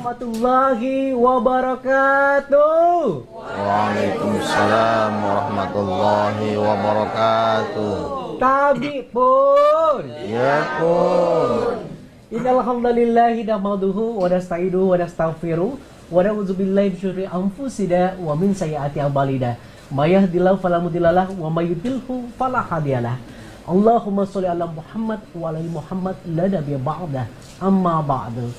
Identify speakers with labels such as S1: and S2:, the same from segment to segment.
S1: warahmatullahi wabarakatuh.
S2: Waalaikumsalam warahmatullahi wabarakatuh.
S1: Tabi pun.
S2: Ya pun.
S1: Innal hamdalillahi nahmaduhu wa nasta'inuhu wa nastaghfiruh wa na'udzu billahi min syururi anfusina wa min sayyiati a'malina. May yahdihillahu fala mudhillalah wa may yudhlilhu fala hadiyalah. Allahumma sholli ala Muhammad wa ala ali Muhammad la nabiyya ba'da. Amma ba'du.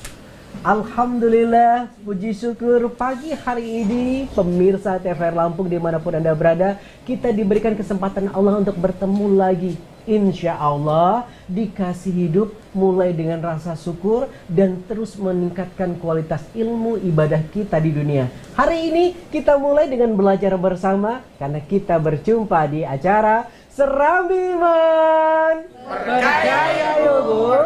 S1: Alhamdulillah, puji syukur pagi hari ini pemirsa TVR Lampung dimanapun Anda berada, kita diberikan kesempatan Allah untuk bertemu lagi. Insya Allah dikasih hidup mulai dengan rasa syukur dan terus meningkatkan kualitas ilmu ibadah kita di dunia. Hari ini kita mulai dengan belajar bersama karena kita berjumpa di acara Serambi Iman, percaya yuk,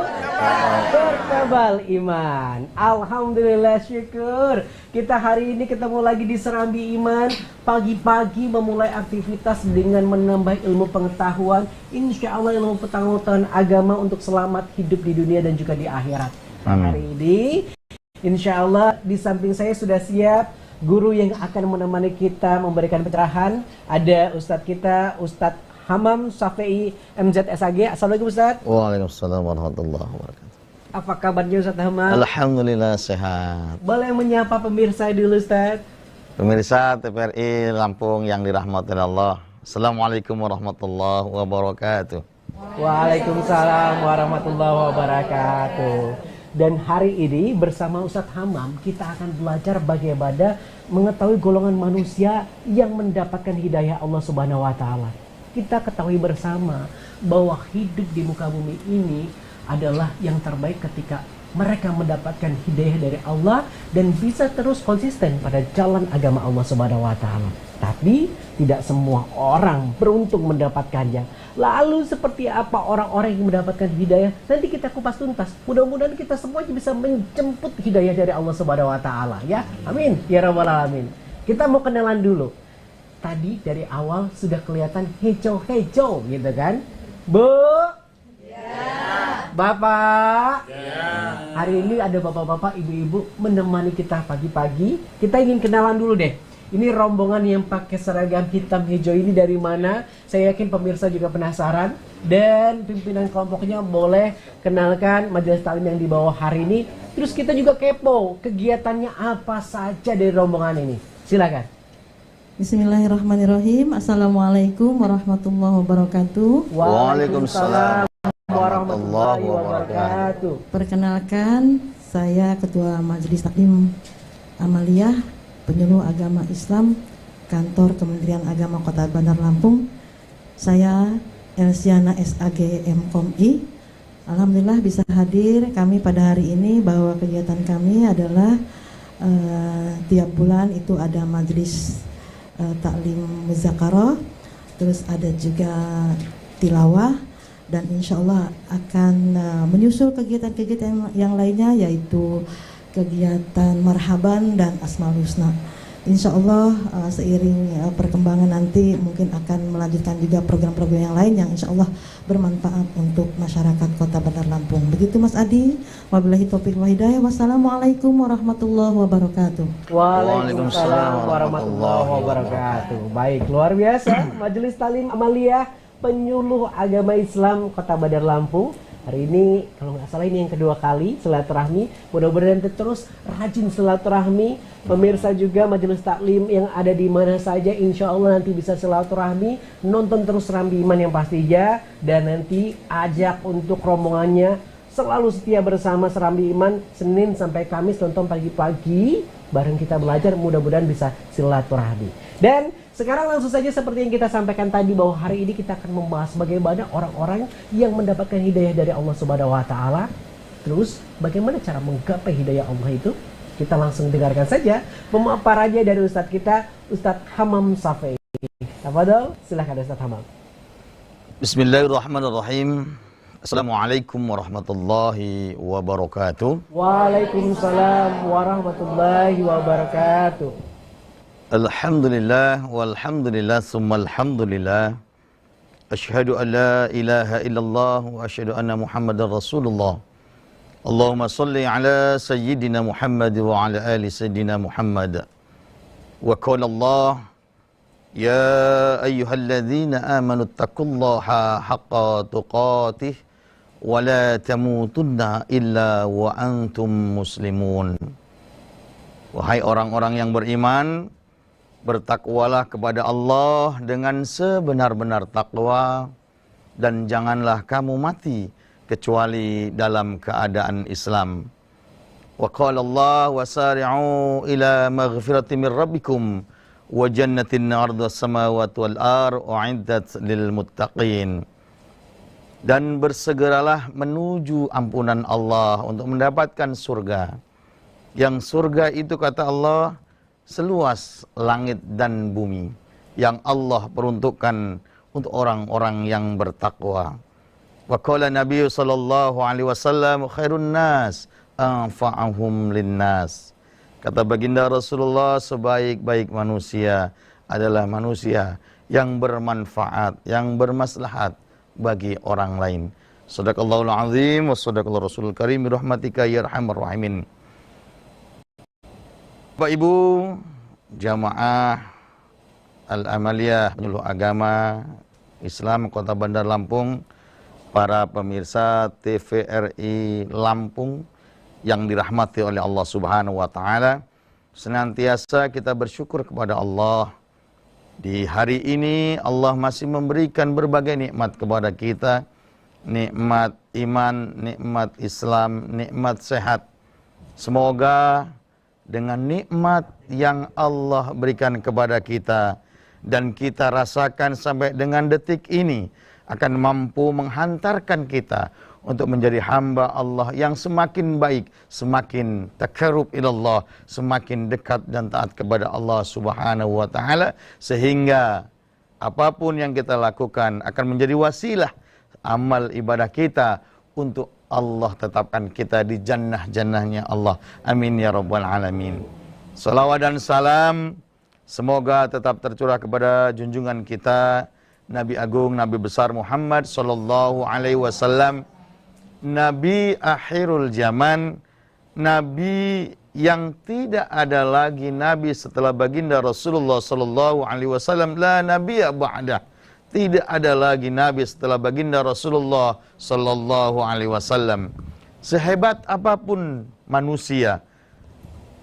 S1: berkebal iman. Alhamdulillah syukur. Kita hari ini ketemu lagi di Serambi Iman. Pagi-pagi memulai aktivitas dengan menambah ilmu pengetahuan. Insya Allah ilmu pengetahuan agama untuk selamat hidup di dunia dan juga di akhirat.
S2: Amin.
S1: Hari ini insya Allah di samping saya sudah siap guru yang akan menemani kita memberikan pencerahan. Ada Ustadz kita, Ustadz Hamam Syafi'i MZSAG. Assalamualaikum Ustaz.
S2: Waalaikumsalam warahmatullahi wabarakatuh.
S1: Apa kabarnya Ustaz Hamam?
S2: Alhamdulillah sehat.
S1: Boleh menyapa pemirsa dulu Ustaz?
S2: Pemirsa TVRI Lampung yang dirahmati Allah. Assalamualaikum warahmatullahi wabarakatuh.
S1: Waalaikumsalam warahmatullahi wabarakatuh. Dan hari ini bersama Ustadz Hamam kita akan belajar bagaimana mengetahui golongan manusia yang mendapatkan hidayah Allah Subhanahu wa taala. Kita ketahui bersama bahwa hidup di muka bumi ini adalah yang terbaik ketika mereka mendapatkan hidayah dari Allah dan bisa terus konsisten pada jalan agama Allah Subhanahu wa taala. Tapi tidak semua orang beruntung mendapatkannya. Lalu seperti apa orang-orang yang mendapatkan hidayah? Nanti kita kupas tuntas. Mudah-mudahan kita semuanya bisa menjemput hidayah dari Allah Subhanahu wa taala ya. Amin ya rabbal alamin. Kita mau kenalan dulu. Tadi dari awal sudah kelihatan hijau-hijau gitu kan. Bu? Ya. Bapak? Ya. Hari ini ada bapak-bapak, ibu-ibu menemani kita pagi-pagi. Kita ingin kenalan dulu deh. Ini rombongan yang pakai seragam hitam hijau ini dari mana? Saya yakin pemirsa juga penasaran. Dan pimpinan kelompoknya boleh kenalkan majelis taklim yang dibawa hari ini. Terus kita juga kepo kegiatannya apa saja dari rombongan ini. Silakan.
S3: Bismillahirrahmanirrahim. Assalamualaikum warahmatullahi wabarakatuh.
S1: Waalaikumsalam warahmatullahi wabarakatuh.
S3: Perkenalkan, saya Ketua Majelis Taklim Amaliyah Penyuluh Agama Islam Kantor Kementerian Agama Kota Bandar Lampung. Saya Elsiana SAG MKOMI. Alhamdulillah bisa hadir kami pada hari ini bahwa kegiatan kami adalah tiap bulan itu ada majelis taklim muzakarah, terus ada juga tilawah, dan insya Allah akan menyusul kegiatan-kegiatan yang lainnya yaitu kegiatan marhaban dan asmaul husna. Insya Allah seiring perkembangan nanti mungkin akan melanjutkan juga program-program yang lain yang insya Allah bermanfaat untuk masyarakat Kota Bandar Lampung. Begitu Mas Adi. Wabillahi taufiq wal hidayah. Wassalamualaikum warahmatullahi wabarakatuh.
S1: Waalaikumsalam warahmatullahi wabarakatuh. Baik, luar biasa. Majelis Taklim Amaliyah Penyuluh Agama Islam Kota Bandar Lampung. Hari ini kalau nggak salah ini yang kedua kali silaturahmi. Mudah-mudahan terus rajin silaturahmi. Pemirsa juga majelis taklim yang ada di mana saja, insya Allah nanti bisa silaturahmi. Nonton terus Serambi Iman yang pastinya. Dan nanti ajak untuk rombongannya selalu setia bersama Serambi Iman Senin sampai Kamis, nonton pagi-pagi bareng kita belajar. Mudah-mudahan bisa silaturahmi. Dan sekarang langsung saja seperti yang kita sampaikan tadi bahwa hari ini kita akan membahas bagaimana orang-orang yang mendapatkan hidayah dari Allah Subhanahu wa taala. Terus bagaimana cara menggapai hidayah Allah itu? Kita langsung dengarkan saja pemaparannya dari Ustadz kita, Ustadz Hamam Syafi'i. Tafadhol, silakan Ustadz Hamam.
S2: Bismillahirrahmanirrahim. Assalamualaikum warahmatullahi wabarakatuh.
S1: Waalaikumsalam warahmatullahi wabarakatuh.
S2: Alhamdulillah walhamdulillah summa alhamdulillah. Asyhadu an la ilaha illallah wa asyhadu anna Muhammadar Rasulullah. Allahumma salli ala sayyidina Muhammad wa ala ali sayyidina Muhammad. Wa qala Allah, ya ayyuhalladzina amanu taqullaha haqqa tuqatih wa la tamutunna illa wa antum muslimun. Wahai orang-orang yang beriman, bertakwalah kepada Allah dengan sebenar-benar takwa, dan janganlah kamu mati kecuali dalam keadaan Islam. Wa qala Allah, wasari'u ila maghfiratin min rabbikum wa jannatin 'arduha as-samawati wal ardh u'iddat lil muttaqin. Dan bersegeralah menuju ampunan Allah untuk mendapatkan surga. Yang surga itu, kata Allah, seluas langit dan bumi, yang Allah peruntukkan untuk orang-orang yang bertakwa. Wa qala Nabi sallallahu alaihi wasallam, khairun nas anfa'ahum linnas. Kata baginda Rasulullah, sebaik-baik manusia adalah manusia yang bermanfaat, yang bermaslahat bagi orang lain. Shadaqallahul azim wa shadaqallahu rasulul karim bi rahmatika ya arhamar rahimin. Bapak Ibu jamaah Al-Amaliyah Penyuluh Agama Islam Kota Bandar Lampung, para pemirsa TVRI Lampung yang dirahmati oleh Allah Subhanahu wa taala, senantiasa kita bersyukur kepada Allah. Di hari ini Allah masih memberikan berbagai nikmat kepada kita, nikmat iman, nikmat Islam, nikmat sehat. Semoga dengan nikmat yang Allah berikan kepada kita dan kita rasakan sampai dengan detik ini akan mampu menghantarkan kita untuk menjadi hamba Allah yang semakin baik, semakin takarrub ilallah, semakin dekat dan taat kepada Allah Subhanahu wa taala, sehingga apapun yang kita lakukan akan menjadi wasilah amal ibadah kita untuk Allah tetapkan kita di jannah-jannahnya Allah. Amin ya rabbal alamin. Salawat dan salam semoga tetap tercurah kepada junjungan kita Nabi Agung, Nabi besar Muhammad sallallahu alaihi wasallam, Nabi akhirul zaman, Nabi yang tidak ada lagi Nabi setelah baginda Rasulullah sallallahu alaihi wasallam, la nabiyya ba'dah. Tidak ada lagi Nabi setelah baginda Rasulullah sallallahu alaihi wasallam. Sehebat apapun manusia,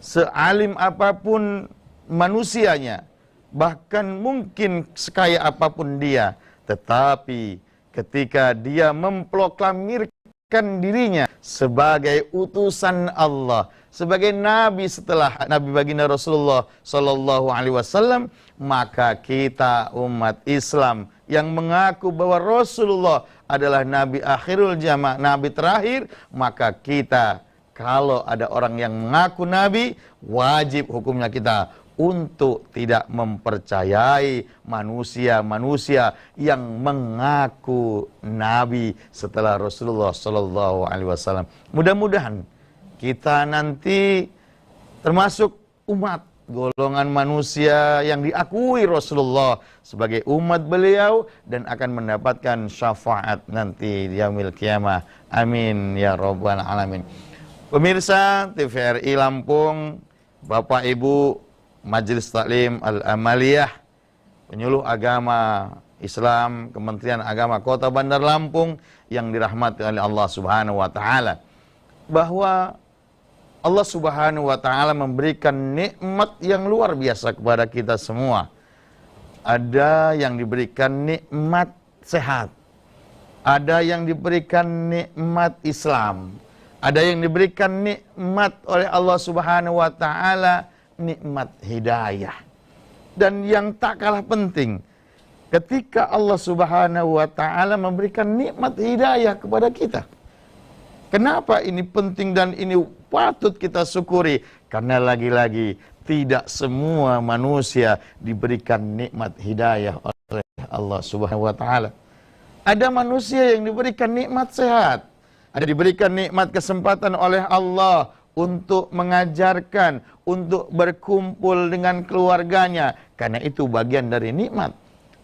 S2: sealim apapun manusianya, bahkan mungkin sekaya apapun dia, tetapi ketika dia memproklamirkan dirinya sebagai utusan Allah, sebagai nabi setelah Nabi baginda Rasulullah sallallahu alaihi wasallam, maka kita umat Islam yang mengaku bahwa Rasulullah adalah nabi akhirul zaman, nabi terakhir, maka kita, kalau ada orang yang mengaku nabi, wajib hukumnya kita untuk tidak mempercayai manusia-manusia yang mengaku nabi setelah Rasulullah sallallahu alaihi wasallam. Mudah-mudahan kita nanti termasuk umat golongan manusia yang diakui Rasulullah sebagai umat beliau dan akan mendapatkan syafaat nanti di yaumil qiyamah. Amin ya rabbal alamin. Pemirsa TVRI Lampung, Bapak Ibu Majelis Taklim Al-Amaliyah Penyuluh Agama Islam Kementerian Agama Kota Bandar Lampung yang dirahmati oleh Allah Subhanahu wa taala, bahwa Allah Subhanahu wa taala memberikan nikmat yang luar biasa kepada kita semua. Ada yang diberikan nikmat sehat, ada yang diberikan nikmat Islam, ada yang diberikan nikmat oleh Allah Subhanahu wa taala, nikmat hidayah. Dan yang tak kalah penting, ketika Allah Subhanahu wa taala memberikan nikmat hidayah kepada kita. Kenapa ini penting dan ini patut kita syukuri? Karena lagi-lagi tidak semua manusia diberikan nikmat hidayah oleh Allah Subhanahu wa taala. Ada manusia yang diberikan nikmat sehat, ada diberikan nikmat kesempatan oleh Allah untuk mengajarkan, untuk berkumpul dengan keluarganya, karena itu bagian dari nikmat.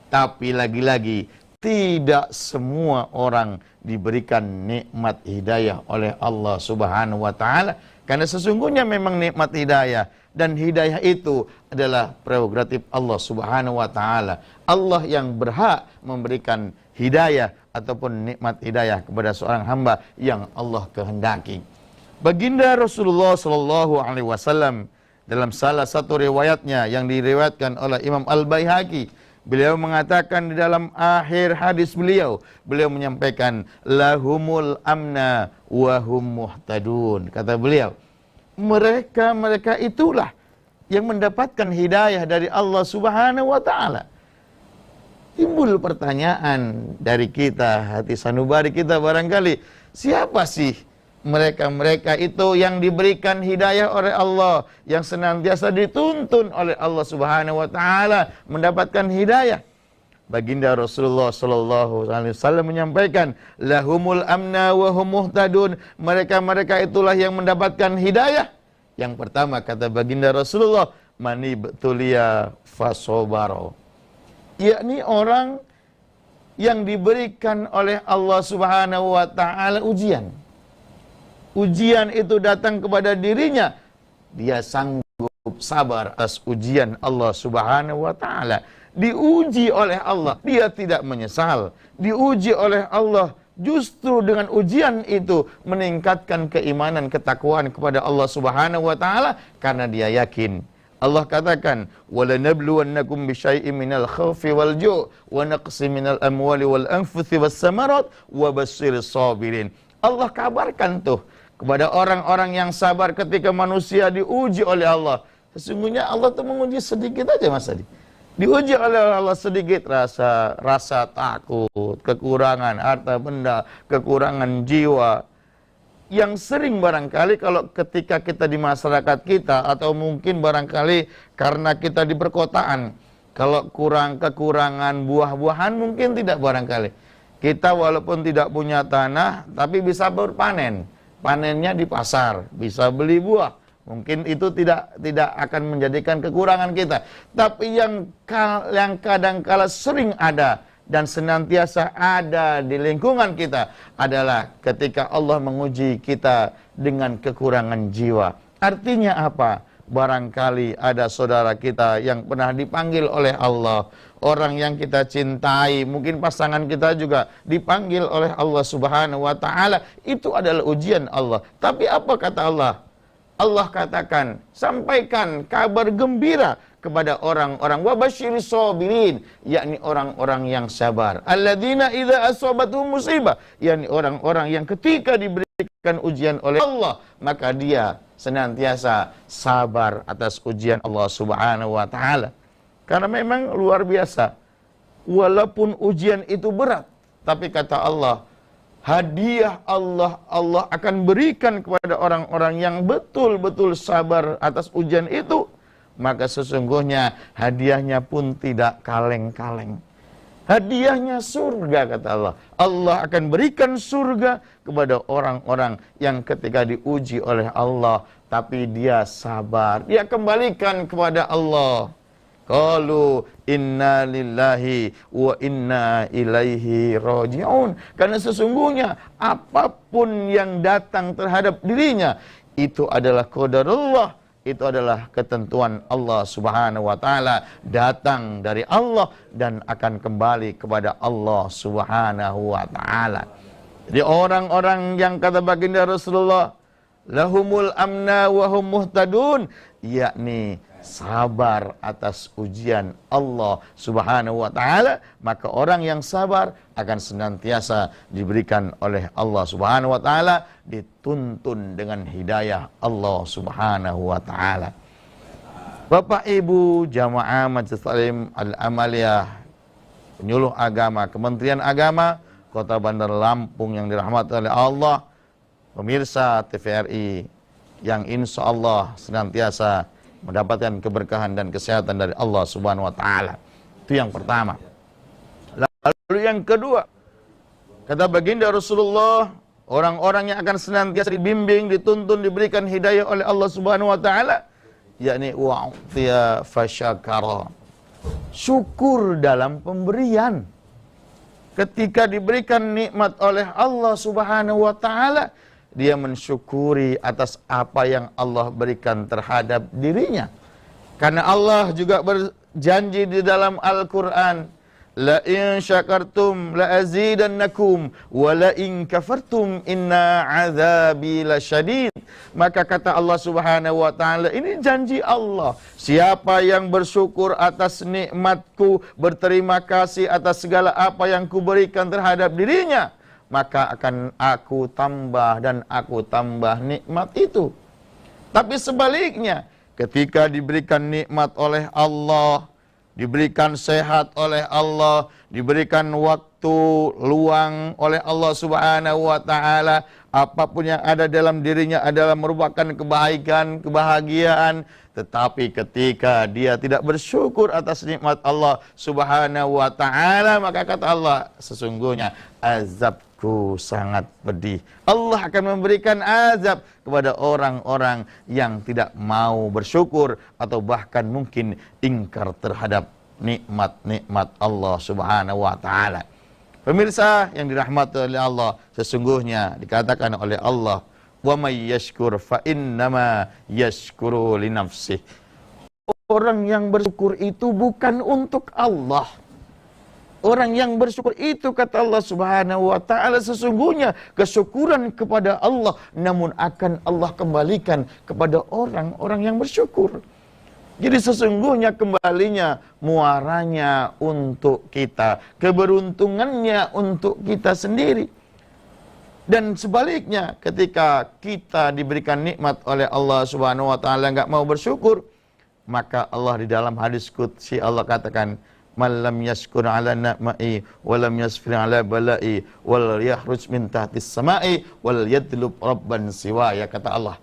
S2: Tapi lagi-lagi Tidak semua orang diberikan nikmat hidayah oleh Allah Subhanahu wa taala, karena sesungguhnya memang nikmat hidayah dan hidayah itu adalah prerogatif Allah Subhanahu wa taala. Allah yang berhak memberikan hidayah ataupun nikmat hidayah kepada seorang hamba yang Allah kehendaki. Baginda Rasulullah sallallahu alaihi wasallam dalam salah satu riwayatnya yang diriwayatkan oleh Imam Al-Baihaqi, beliau mengatakan di dalam akhir hadis beliau menyampaikan lahumul amna wa hum muhtadun. Kata beliau, mereka itulah yang mendapatkan hidayah dari Allah Subhanahu wa taala. Timbul pertanyaan dari kita, hati sanubari kita barangkali, siapa sih mereka itu yang diberikan hidayah oleh Allah, yang senantiasa dituntun oleh Allah Subhanahu wa taala mendapatkan hidayah? Baginda Rasulullah sallallahu alaihi wasallam menyampaikan, lahumul amna wa hum muhtadun. Mereka itulah yang mendapatkan hidayah. Yang pertama kata baginda Rasulullah, mani betulia fasobaro, yakni orang yang diberikan oleh Allah Subhanahu wa taala ujian. Ujian itu datang kepada dirinya, dia sanggup sabar atas ujian Allah Subhanahu wa taala. Diuji oleh Allah, dia tidak menyesal. Diuji oleh Allah, justru dengan ujian itu meningkatkan keimanan, ketakwaan kepada Allah Subhanahu wa taala, karena dia yakin. Allah katakan, "Walanabluwannakum bisyai'in minal khaufi wal ju' wa naqsin minal amwali wal anfusi was samarat wa basyyiris sabirin." Allah kabarkan tuh kepada orang-orang yang sabar ketika manusia diuji oleh Allah. Sesungguhnya Allah tuh menguji sedikit aja Mas Adi. Diuji oleh Allah sedikit, rasa takut, kekurangan harta benda, kekurangan jiwa. Yang sering barangkali kalau ketika kita di masyarakat kita, atau mungkin barangkali karena kita di perkotaan, kalau kekurangan buah-buahan mungkin tidak barangkali. Kita walaupun tidak punya tanah, tapi bisa berpanen. Panennya di pasar, bisa beli buah. Mungkin itu tidak akan menjadikan kekurangan kita. Tapi yang kadang-kala sering ada dan senantiasa ada di lingkungan kita adalah ketika Allah menguji kita dengan kekurangan jiwa. Artinya apa? Barangkali ada saudara kita yang pernah dipanggil oleh Allah, orang yang kita cintai, mungkin pasangan kita juga dipanggil oleh Allah Subhanahu wa taala. Itu adalah ujian Allah. Tapi apa kata Allah? Allah katakan, sampaikan kabar gembira kepada orang-orang wabasyiris sabirin, yakni orang-orang yang sabar. Alladzina idza asabatuhum musibah, yakni orang-orang yang ketika diberikan ujian oleh Allah, maka dia senantiasa sabar atas ujian Allah Subhanahu wa taala. Karena memang luar biasa. Walaupun ujian itu berat, tapi kata Allah, hadiah Allah akan berikan kepada orang-orang yang betul-betul sabar atas ujian itu. Maka sesungguhnya hadiahnya pun tidak kaleng-kaleng. Hadiahnya surga kata Allah. Allah akan berikan surga kepada orang-orang yang ketika diuji oleh Allah, tapi dia sabar. Dia kembalikan kepada Allah. Qalu inna lillahi wa inna ilaihi raji'un. Karena sesungguhnya apapun yang datang terhadap dirinya, itu adalah qadarullah, itu adalah ketentuan Allah Subhanahu wa taala, datang dari Allah dan akan kembali kepada Allah Subhanahu wa taala. Jadi orang-orang yang kata baginda Rasulullah, lahumul amna wa hum muhtadun, yakni sabar atas ujian Allah Subhanahu wa taala, maka orang yang sabar akan senantiasa diberikan oleh Allah Subhanahu wa taala, dituntun dengan hidayah Allah Subhanahu wa taala. Bapak Ibu jamaah Majelis Taklim Al-Amaliyah, penyuluh agama Kementerian Agama Kota Bandar Lampung yang dirahmati oleh Allah, pemirsa TVRI yang insya Allah senantiasa mendapatkan keberkahan dan kesehatan dari Allah Subhanahu wa taala. Itu yang pertama. Lalu yang kedua, kata baginda Rasulullah, orang-orang yang akan senantiasa dibimbing, dituntun, diberikan hidayah oleh Allah Subhanahu wa taala, yakni wa'tiya fasyakara. Syukur dalam pemberian. ketika diberikan nikmat oleh Allah Subhanahu wa taala, dia mensyukuri atas apa yang Allah berikan terhadap dirinya. Karena Allah juga berjanji di dalam Al-Qur'an, la in syakartum la azidannakum wa la in kafartum inna azabi lasyadid. Maka kata Allah Subhanahu wa taala, ini janji Allah, siapa yang bersyukur atas nikmatku, berterima kasih atas segala apa yang kuberikan terhadap dirinya, maka akan aku tambah dan aku tambah nikmat itu. Tapi sebaliknya, ketika diberikan nikmat oleh Allah, diberikan sehat oleh Allah, diberikan waktu luang oleh Allah Subhanahu wa taala, apapun yang ada dalam dirinya adalah merupakan kebaikan, kebahagiaan. Tetapi ketika dia tidak bersyukur atas nikmat Allah Subhanahu wa taala, maka kata Allah, sesungguhnya azabku sangat pedih. Allah akan memberikan azab kepada orang-orang yang tidak mau bersyukur atau bahkan mungkin ingkar terhadap nikmat-nikmat Allah Subhanahu wa taala. Pemirsa yang dirahmati oleh Allah, sesungguhnya dikatakan oleh Allah, wa may yashkur fa innama yashkuru li nafsih. Orang yang bersyukur itu bukan untuk Allah. Orang yang bersyukur itu, kata Allah Subhanahu wa taala, sesungguhnya kesyukuran kepada Allah namun akan Allah kembalikan kepada orang-orang yang bersyukur. Jadi sesungguhnya kembalinya, muaranya untuk kita, keberuntungannya untuk kita sendiri. Dan sebaliknya, ketika kita diberikan nikmat oleh Allah Subhanahu wa taala enggak mau bersyukur, maka Allah di dalam hadis qudsi Allah katakan, "Man lam yashkur 'ala ni'mai wa lam yasfir 'ala bala'i wal yahruj min tahtis sama'i wal yadlub rabban siwaya," kata Allah.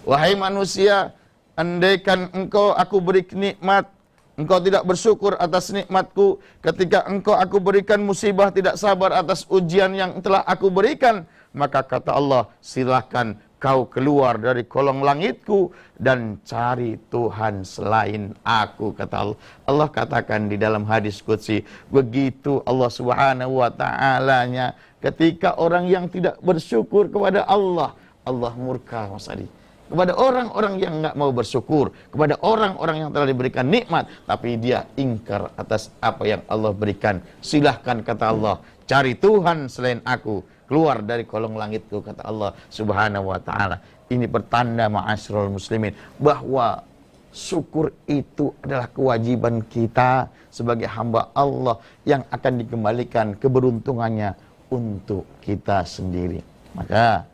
S2: Wahai manusia, andaikan aku beri nikmat, engkau tidak bersyukur atas nikmatku, ketika aku berikan musibah, tidak sabar atas ujian yang telah aku berikan, maka kata Allah, silahkan kau keluar dari kolong langitku dan cari Tuhan selain aku, kata Allah. Allah katakan di dalam hadis qudsi, begitu Allah Subhanahu wa ta'alanya ketika orang yang tidak bersyukur kepada Allah, Allah murka, Mas Adi, kepada orang-orang yang enggak mau bersyukur, kepada orang-orang yang telah diberikan nikmat, tapi dia ingkar atas apa yang Allah berikan. Silahkan, kata Allah, cari Tuhan selain aku, keluar dari kolong langitku, kata Allah Subhanahu wa ta'ala. Ini pertanda, ma'asyiral muslimin, bahwa syukur itu adalah kewajiban kita sebagai hamba Allah yang akan dikembalikan keberuntungannya untuk kita sendiri. Maka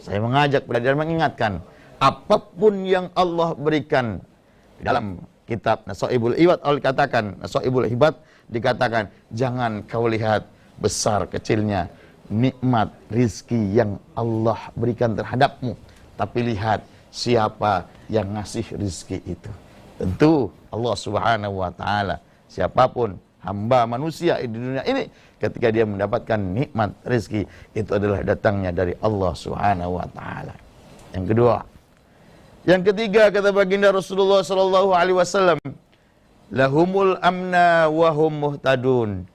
S2: saya mengajak dan mengingatkan, apapun yang Allah berikan di dalam kitab Nasaibul Ibad, Allah katakan, Nasaibul Ibad dikatakan, jangan kau lihat besar kecilnya nikmat rizki yang Allah berikan terhadapmu, tapi lihat siapa yang ngasih rizki itu. Tentu Allah Subhanahu wa ta'ala. Siapapun hamba manusia di dunia ini, ketika dia mendapatkan nikmat rizki, itu adalah datangnya dari Allah Subhanahu wa ta'ala. Yang kedua, yang ketiga, kata baginda Rasulullah sallallahu alaihi wasallam, lahumul amna wa hum muhtadun.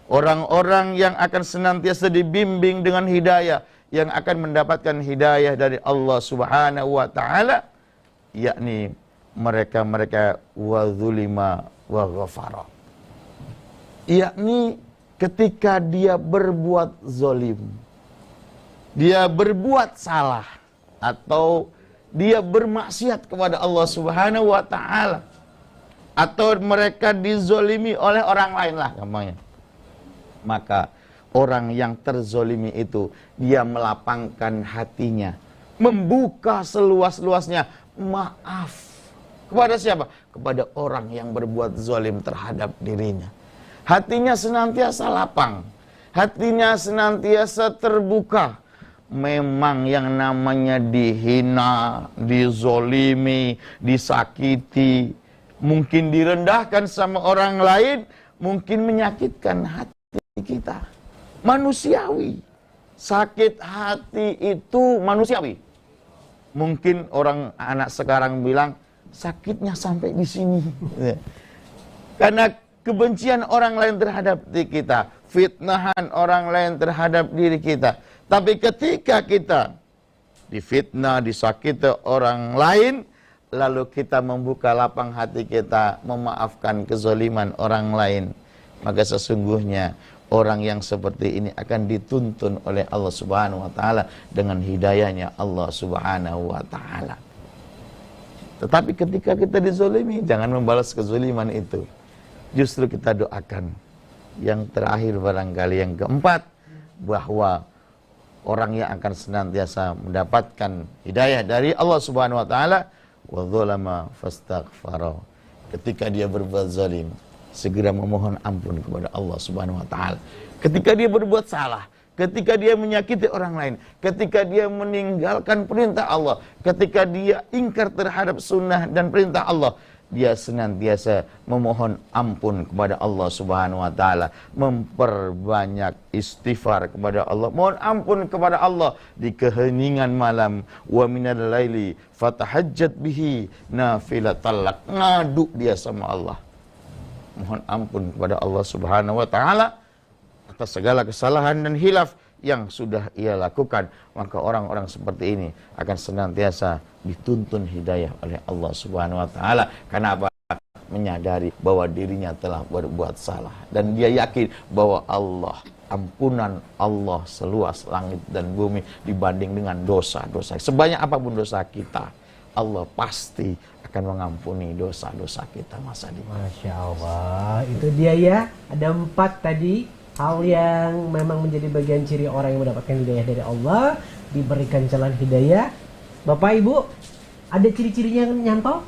S2: Orang-orang yang akan senantiasa dibimbing dengan hidayah, yang akan mendapatkan hidayah dari Allah Subhanahu wa ta'ala, yakni mereka-mereka wa zulima wa ghafara, yakni ketika dia berbuat zolim, dia berbuat salah, atau dia bermaksiat kepada Allah Subhanahu wa ta'ala, atau mereka dizolimi oleh orang lain lah gampangnya, maka orang yang terzolimi itu, dia melapangkan hatinya, membuka seluas-luasnya maaf kepada siapa? Kepada orang yang berbuat zolim terhadap dirinya. Hatinya senantiasa lapang, hatinya senantiasa terbuka. Memang yang namanya dihina, dizolimi, disakiti, mungkin direndahkan sama orang lain, mungkin menyakitkan hati kita. Manusiawi. Sakit hati itu manusiawi. Mungkin orang anak sekarang bilang, sakitnya sampai di sini. Karena kebencian orang lain terhadap kita. fitnahan orang lain terhadap diri kita. Tapi ketika kita difitnah, disakiti orang lain, lalu kita membuka lapang hati kita memaafkan kezaliman orang lain, maka sesungguhnya orang yang seperti ini akan dituntun oleh Allah Subhanahu wa taala dengan hidayahnya Allah Subhanahu wa taala. Tetapi ketika kita dizalimi, jangan membalas kezaliman itu. Justru kita doakan. Yang terakhir barangkali yang keempat, bahwa orang yang akan senantiasa mendapatkan hidayah dari Allah Subhanahu wa taala, wa dzalama fastaghfara. Ketika dia berbuat zalim, segera memohon ampun kepada Allah Subhanahu wa taala. Ketika dia berbuat salah, ketika dia menyakiti orang lain, ketika dia meninggalkan perintah Allah, ketika dia ingkar terhadap sunnah dan perintah Allah, dia senantiasa memohon ampun kepada Allah Subhanahu wa taala, memperbanyak istighfar kepada Allah, mohon ampun kepada Allah di keheningan malam, wa minal laili fatahajjat bihi nafilatal lak, ngadu dia sama Allah, mohon ampun kepada Allah Subhanahu wa taala atas segala kesalahan dan hilaf yang sudah ia lakukan. Maka orang-orang seperti ini akan senantiasa dituntun hidayah oleh Allah Subhanahu wa taala. Karena apa? Menyadari bahwa dirinya telah berbuat salah, dan dia yakin bahwa Allah, ampunan Allah seluas langit dan bumi dibanding dengan dosa-dosa. Sebanyak apapun dosa kita, Allah pasti akan mengampuni dosa-dosa kita, Mas Adi.
S1: Masya Allah, itu dia ya. Ada 4 tadi hal yang memang menjadi bagian ciri orang yang mendapatkan hidayah dari Allah, diberikan jalan hidayah. Bapak Ibu, ada ciri-cirinya yang nyantol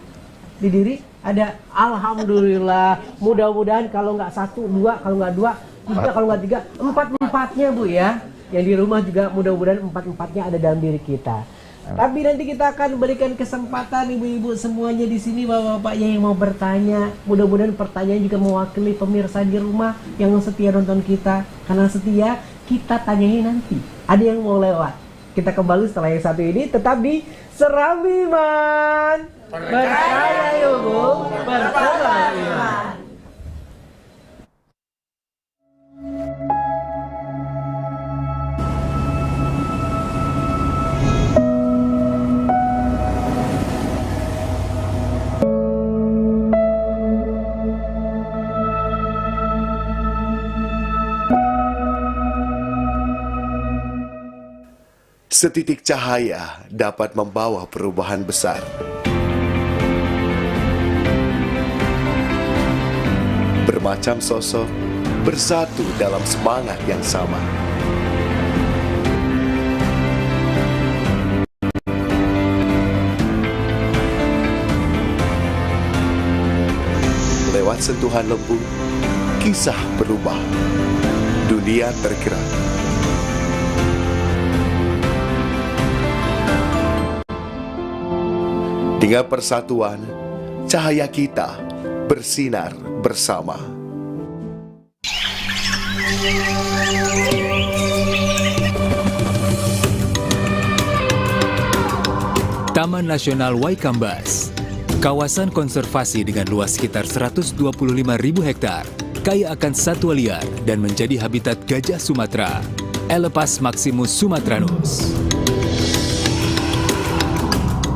S1: di diri? Ada. Alhamdulillah. Mudah-mudahan kalau nggak 1, 2, kalau nggak 2, 3, kalau nggak 3, 4-4-nya Bu ya. Yang di rumah juga mudah-mudahan 4-4-nya ada dalam diri kita. Tapi nanti kita akan berikan kesempatan ibu-ibu semuanya di sini, bapak-bapaknya yang mau bertanya. Mudah-mudahan pertanyaan juga mewakili pemirsa di rumah yang setia nonton kita. Karena setia, kita tanyain nanti. Ada yang mau lewat. Kita kembali setelah yang satu ini, tetap di Serambi Iman. Percaya yuk Bu, berkembang iman.
S4: Setitik cahaya dapat membawa perubahan besar. Bermacam sosok bersatu dalam semangat yang sama. Lewat sentuhan lembut, kisah berubah, dunia tergerak. Dengan persatuan, cahaya kita bersinar bersama.
S5: Taman Nasional Waikambas, kawasan konservasi dengan luas sekitar 125.000 hektar, kaya akan satwa liar dan menjadi habitat gajah Sumatera, Elepas maximus sumatranus.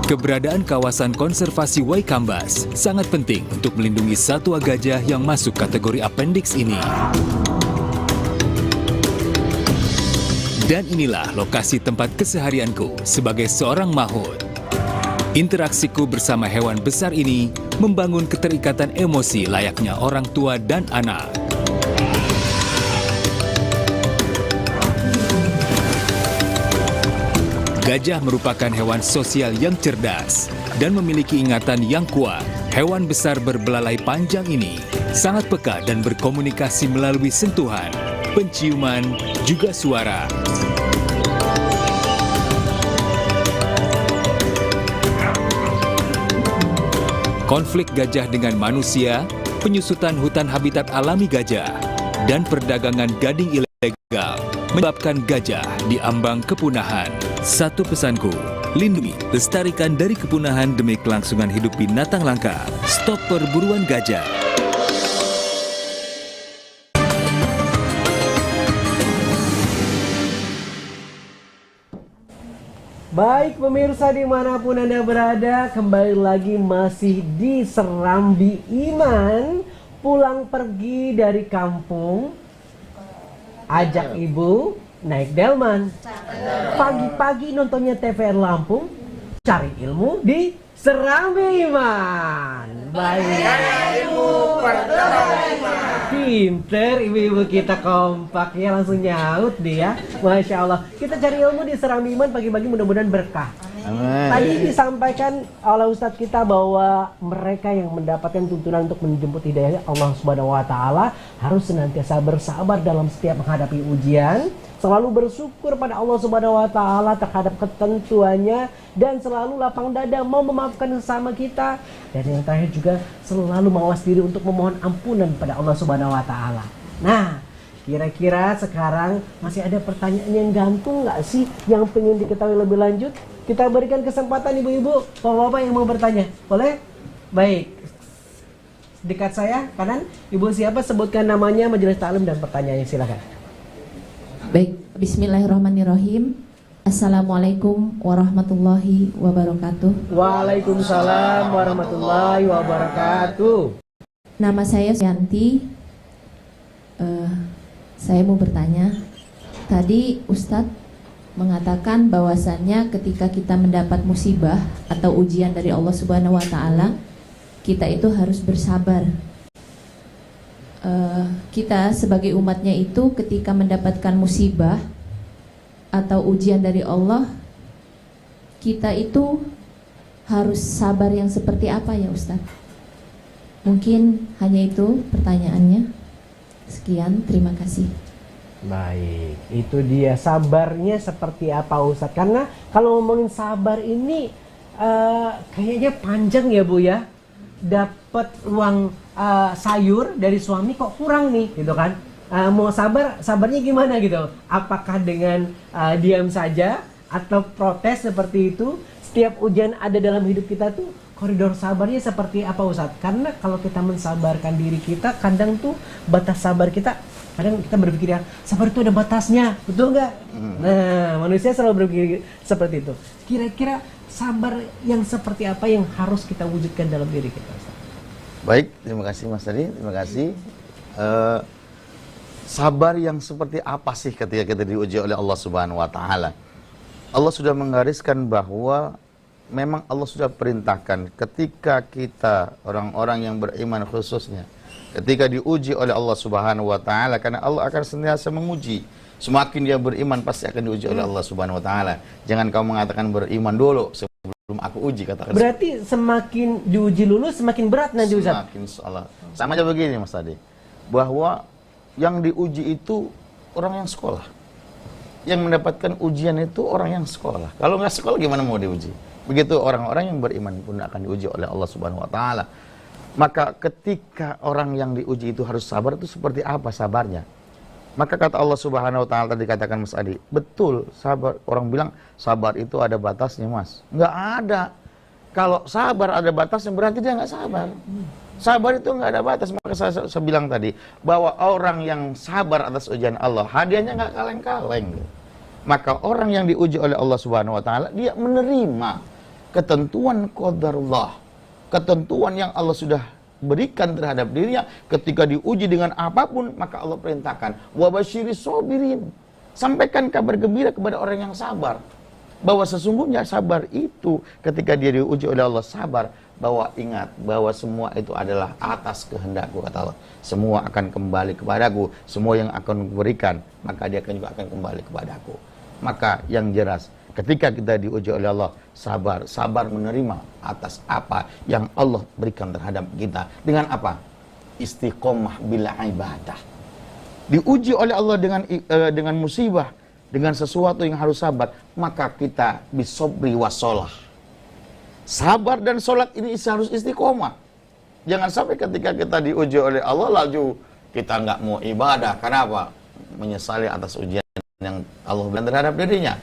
S5: Keberadaan kawasan konservasi Waikambas sangat penting untuk melindungi satwa gajah yang masuk kategori appendix ini. Dan inilah lokasi tempat keseharianku sebagai seorang mahout. Interaksiku bersama hewan besar ini membangun keterikatan emosi layaknya orang tua dan anak. Gajah merupakan hewan sosial yang cerdas dan memiliki ingatan yang kuat. Hewan besar berbelalai panjang ini sangat peka dan berkomunikasi melalui sentuhan, penciuman, juga suara. Konflik gajah dengan manusia, penyusutan hutan habitat alami gajah, dan perdagangan gading ilegal menyebabkan gajah diambang kepunahan. Satu pesanku, lindungi, lestarikan dari kepunahan demi kelangsungan hidup binatang langka. Stop perburuan gajah.
S1: Baik pemirsa dimanapun Anda berada, kembali lagi masih di Serambi Iman. Pulang pergi dari kampung, ajak ibu naik delman. Pagi-pagi nontonnya TVR Lampung, cari ilmu di Serambi Iman. Baik. Pinter ibu-ibu kita, kompak ya, langsung nyaut dia. Masya Allah. Kita cari ilmu di Serambi Iman pagi-pagi, mudah-mudahan berkah.
S2: Amin.
S1: Tadi disampaikan oleh Ustadz kita bahwa mereka yang mendapatkan tuntunan untuk menjemput hidayah Allah Subhanahu wa Ta'ala harus senantiasa bersabar dalam setiap menghadapi ujian, selalu bersyukur pada Allah Subhanahu wa Ta'ala terhadap ketentuannya, dan selalu lapang dada mau memaafkan sesama kita, dan yang terakhir juga selalu mawas diri untuk memohon ampunan pada Allah Subhanahu wa Ta'ala. Nah, kira-kira sekarang masih ada pertanyaan yang gantung nggak sih yang pengen diketahui lebih lanjut? Kita berikan kesempatan ibu-ibu, bapak-bapak yang mau bertanya. Boleh? Baik. Dekat saya, kanan. Ibu siapa? Sebutkan namanya, majelis taklim, dan pertanyaannya. Silakan.
S6: Baik, bismillahirrahmanirrahim. Assalamualaikum warahmatullahi wabarakatuh.
S1: Waalaikumsalam warahmatullahi wabarakatuh.
S6: Nama saya Yanti. Saya mau bertanya. Tadi Ustadz mengatakan bahwasannya ketika kita mendapat musibah atau ujian dari Allah Subhanahu wa Ta'ala, kita itu harus bersabar. Kita sebagai umatnya itu ketika mendapatkan musibah atau ujian dari Allah, kita itu harus sabar yang seperti apa ya Ustadz? Mungkin hanya itu pertanyaannya. Sekian, terima kasih.
S1: Baik, itu dia, sabarnya seperti apa Ustadz? Karena kalau ngomongin sabar ini kayaknya panjang ya Bu ya. Dapat uang sayur dari suami kok kurang nih gitu kan. Mau sabarnya gimana gitu? Apakah dengan diam saja atau protes seperti itu? Setiap ujian ada dalam hidup kita tuh, koridor sabarnya seperti apa Ustadz? Karena kalau kita mensabarkan diri kita, kadang tuh batas sabar kita, kadang kita berpikir ya, sabar itu ada batasnya, betul nggak? Nah, manusia selalu berpikir seperti itu. Kira-kira sabar yang seperti apa yang harus kita wujudkan dalam diri kita, Ustaz?
S2: Baik, terima kasih Mas Tadi, terima kasih. Sabar yang seperti apa sih ketika kita diuji oleh Allah Subhanahu wa Ta'ala? Allah sudah menggariskan bahwa memang Allah sudah perintahkan ketika kita orang-orang yang beriman khususnya ketika diuji oleh Allah Subhanahu wa Ta'ala, karena Allah akan senantiasa menguji. Semakin dia beriman pasti akan diuji oleh Allah Subhanahu wa Ta'ala. Jangan kau mengatakan beriman dulu sebelum aku uji, katakan.
S1: Berarti semakin diuji lulus semakin berat nanti Ustaz.
S2: Semakin salah. Sama aja begini Mas Tadi, bahwa yang diuji itu orang yang sekolah. Yang mendapatkan ujian itu orang yang sekolah. Kalau nggak sekolah gimana mau diuji? Begitu orang-orang yang beriman pun akan diuji oleh Allah Subhanahu wa Ta'ala. Maka ketika orang yang diuji itu harus sabar, itu seperti apa sabarnya? Maka kata Allah Subhanahu wa Ta'ala, tadi katakan Mas Adi, betul, sabar. Orang bilang sabar itu ada batasnya Mas. Nggak ada. Kalau sabar ada batasnya berarti dia nggak sabar. Sabar itu nggak ada batas. Maka saya bilang tadi bahwa orang yang sabar atas ujian Allah, hadiahnya nggak kaleng-kaleng. Maka orang yang diuji oleh Allah Subhanahu wa Ta'ala, dia menerima ketentuan qadarullah, ketentuan yang Allah sudah berikan terhadap dirinya. Ketika diuji dengan apapun, maka Allah perintahkan wa basyiris sabirin, sampaikan kabar gembira kepada orang yang sabar, bahwa sesungguhnya sabar itu ketika dia diuji oleh Allah, sabar, bahwa ingat bahwa semua itu adalah atas kehendakku, kata Allah. Semua akan kembali kepadaku, semua yang akan kuberikan, maka dia juga akan kembali kepadaku. Maka yang jelas ketika kita diuji oleh Allah, sabar menerima atas apa yang Allah berikan terhadap kita. Dengan apa? Istiqomah bila ibadah. Diuji oleh Allah dengan musibah, dengan sesuatu yang harus sabar, maka kita bisobri wasolah. Sabar dan sholat ini harus istiqomah. Jangan sampai ketika kita diuji oleh Allah lalu kita nggak mau ibadah. Kenapa? Menyesali atas ujian yang Allah berikan terhadap dirinya,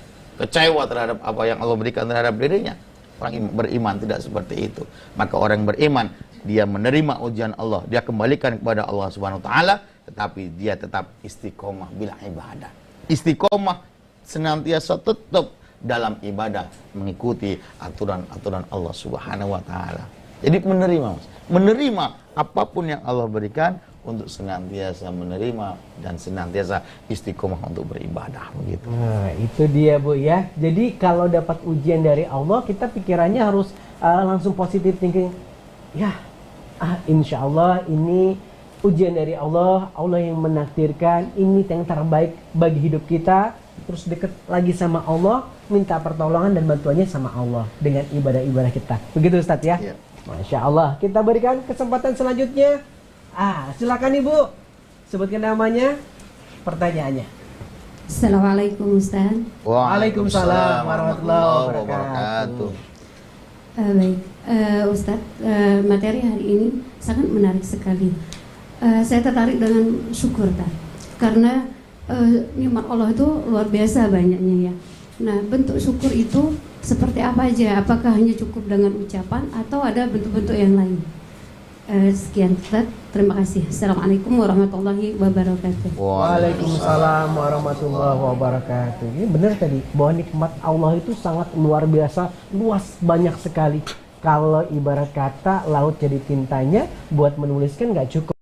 S2: kecewa terhadap apa yang Allah berikan terhadap dirinya. Orang beriman tidak seperti itu. Maka orang beriman, dia menerima ujian Allah, dia kembalikan kepada Allah Subhanahu wa Ta'ala, tetapi dia tetap istiqomah bila ibadah. Istiqomah senantiasa tetap dalam ibadah mengikuti aturan-aturan Allah Subhanahu wa taala. Jadi menerima, Mas. Menerima apapun yang Allah berikan untuk senantiasa menerima dan senantiasa istiqomah untuk beribadah begitu.
S1: Nah, itu dia Bu ya. Jadi kalau dapat ujian dari Allah, kita pikirannya harus langsung positif thinking. Ya, insya Allah ini ujian dari Allah, Allah yang menakdirkan, ini yang terbaik bagi hidup kita. Terus dekat lagi sama Allah, minta pertolongan dan bantuannya sama Allah dengan ibadah-ibadah kita. Begitu Ustadz ya?
S2: Iya.
S1: Masya Allah. Kita berikan kesempatan selanjutnya. Silakan Ibu, sebutkan namanya, pertanyaannya.
S7: Assalamualaikum Ustaz.
S1: Waalaikumsalam warahmatullahi wabarakatuh.
S7: Baik, Ustaz, materi hari ini sangat menarik sekali. Saya tertarik dengan syukur, karena nikmat Allah itu luar biasa banyaknya ya. Nah, bentuk syukur itu seperti apa aja? Apakah hanya cukup dengan ucapan atau ada bentuk-bentuk yang lain? Sekian Ustaz, terima kasih. Assalamualaikum warahmatullahi wabarakatuh.
S1: Waalaikumsalam warahmatullahi wabarakatuh. Ini benar tadi bahwa nikmat Allah itu sangat luar biasa, luas, banyak sekali. Kalau ibarat kata laut jadi tintanya, buat menuliskan nggak cukup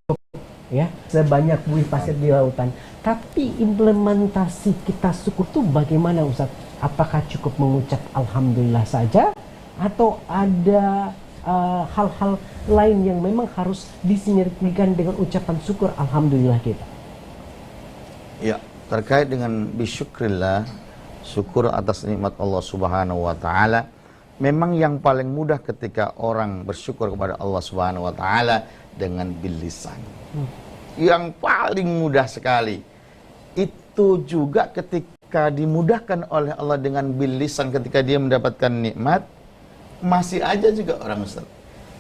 S1: ya, sebanyak buih pasir di lautan. Tapi implementasi kita syukur itu bagaimana Ustaz? Apakah cukup mengucap alhamdulillah saja atau ada hal-hal lain yang memang harus disinergikan dengan ucapan syukur alhamdulillah kita?
S2: Ya, terkait dengan bisyukrillah, syukur atas nikmat Allah Subhanahu wa taala, memang yang paling mudah ketika orang bersyukur kepada Allah Subhanahu wa taala dengan bilisan. Yang paling mudah sekali. Itu juga ketika dimudahkan oleh Allah dengan bilisan ketika dia mendapatkan nikmat, masih aja juga orang Ustaz,